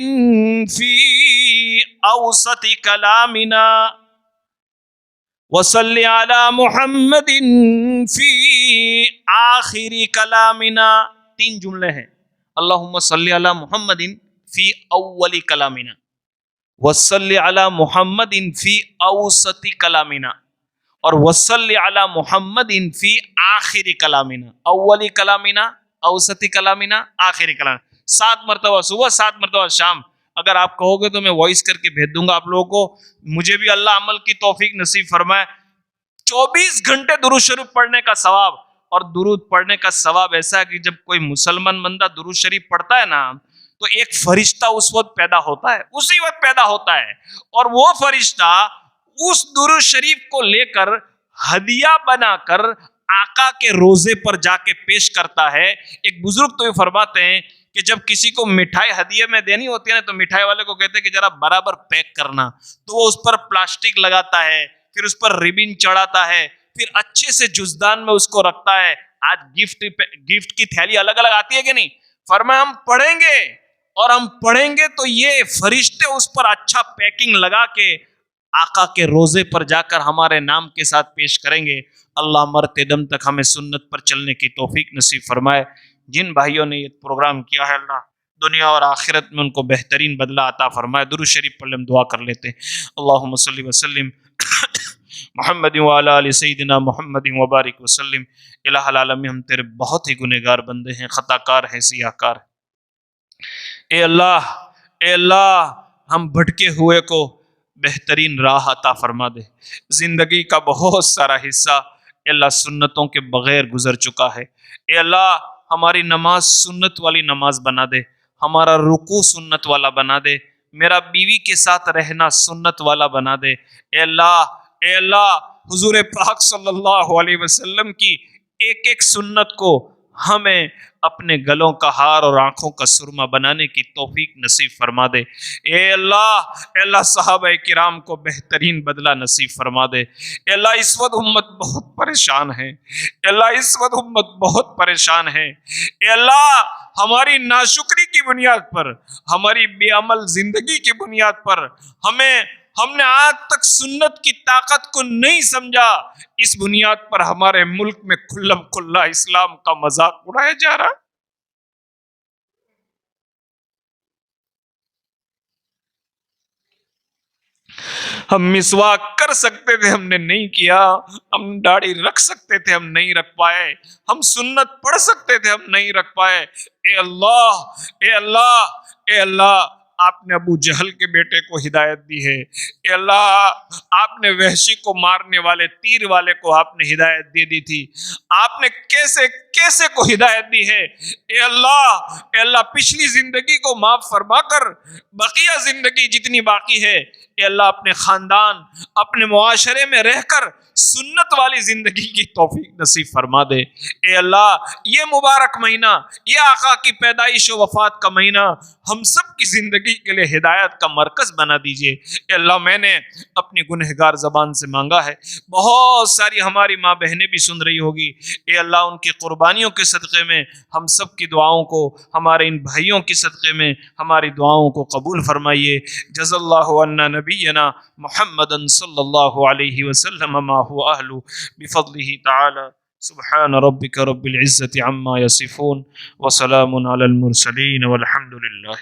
C: فی اوسط کلامنا وصلی علی محمد فی آخر کلامنا. 3 جملے ہیں. اللہم صلی علی محمد فی اول کلامنا وصلی علی محمد فی اوسط کلامنا اور وصلی علی محمد فی آخر کلامنا. اولی کلامنا، اوسطی کلامنا، آخری کلامنا. 7 مرتبہ صبح، 7 مرتبہ شام. اگر آپ کہو گے تو میں وائس کر کے بھیج دوں گا آپ لوگوں کو. مجھے بھی اللہ عمل کی توفیق نصیب فرمائے. 24 گھنٹے درود شریف پڑھنے کا ثواب. اور درود پڑھنے کا ثواب ایسا ہے کہ جب کوئی مسلمان بندہ درود شریف پڑھتا ہے نا تو ایک فرشتہ اس وقت پیدا ہوتا ہے، اسی وقت پیدا ہوتا ہے، اور وہ فرشتہ اس درود شریف کو لے کر ہدیہ بنا کر آقا کے روزے پر جا کے پیش کرتا ہے. ایک بزرگ تو یہ فرماتے ہیں کہ جب کسی کو مٹھائی ہدیے میں دینی ہوتی ہے نا تو مٹھائی والے کو کہتے ہیں کہ ذرا برابر پیک کرنا. تو وہ اس پر پلاسٹک لگاتا ہے، پھر اس پر ریبن چڑھاتا ہے، پھر اچھے سے جزدان میں اس کو رکھتا ہے. آج گفٹ کی تھیلی الگ الگ آتی ہے کہ نہیں؟ فرمایا ہم پڑھیں گے اور ہم پڑھیں گے تو یہ فرشتے اس پر اچھا پیکنگ لگا کے آقا کے روزے پر جا کر ہمارے نام کے ساتھ پیش کریں گے. اللہ مرتے دم تک ہمیں سنت پر چلنے کی توفیق نصیب فرمائے. جن بھائیوں نے یہ پروگرام کیا ہے اللہ دنیا اور آخرت میں ان کو بہترین بدلہ عطا فرمائے. درود شریف پڑھ لیں، ہم دعا کر لیتے ہیں. اللہم صلی وسلم محمد وعلی آل سیدنا محمد وبارک وسلم. الہ العالمین ہم تیرے بہت ہی گنہگار بندے ہیں، خطا کار ہیں، سیاہ کار ہیں. اے اللہ ہم بھٹکے ہوئے کو بہترین راہ عطا فرما دے. زندگی کا بہت سارا حصہ اے اللہ سنتوں کے بغیر گزر چکا ہے. اے اللہ ہماری نماز سنت والی نماز بنا دے، ہمارا رکوع سنت والا بنا دے، میرا بیوی کے ساتھ رہنا سنت والا بنا دے. اے اللہ حضور پاک صلی اللہ علیہ وسلم کی ایک ایک سنت کو ہمیں اپنے گلوں کا ہار اور آنکھوں کا سرما بنانے کی توفیق نصیب فرما دے. اے اللہ صحابہ کرام کو بہترین بدلہ نصیب فرما دے. اے اللہ اس وقت امت بہت پریشان ہے، اے اللہ اس وقت امت بہت پریشان ہے. اے اللہ ہماری ناشکری کی بنیاد پر، ہماری بے عمل زندگی کی بنیاد پر ہم نے آج تک سنت کی طاقت کو نہیں سمجھا. اس بنیاد پر ہمارے ملک میں کھلم کھلا اسلام کا مذاق اڑایا جا رہا. ہم مسواک کر سکتے تھے، ہم نے نہیں کیا. ہم داڑھی رکھ سکتے تھے، ہم نہیں رکھ پائے. ہم سنت پڑھ سکتے تھے، ہم نہیں رکھ پائے. اے اللہ آپ نے ابو جہل کے بیٹے کو ہدایت دی ہے. اے اللہ آپ نے وحشی کو مارنے والے تیر والے کو آپ نے ہدایت دے دی تھی. آپ نے کیسے کو ہدایت دی ہے. اے اللہ پچھلی زندگی کو معاف فرما کر بقیہ زندگی جتنی باقی ہے اے اللہ اپنے خاندان اپنے معاشرے میں رہ کر سنت والی زندگی کی توفیق نصیب فرما دے. اے اللہ یہ مبارک مہینہ، یہ آقا کی پیدائش و وفات کا مہینہ ہم سب کی زندگی کے لیے ہدایت کا مرکز بنا دیجئے. اے اللہ میں نے اپنی گنہگار زبان سے مانگا ہے، بہت ساری ہماری ماں بہنیں بھی سن رہی ہوگی. اے اللہ ان کی قربانیوں کے صدقے میں ہم سب کی دعاؤں کو، ہمارے ان بھائیوں کی صدقے میں ہماری دعاؤں کو قبول فرمائیے. جزا اللہ عنا نبینا محمد صلی اللہ علیہ وسلم ما هو اہل بفضلہ تعالی. سبحان ربک رب العزة عما یصفون وسلام علی المرسلین والحمد للہ.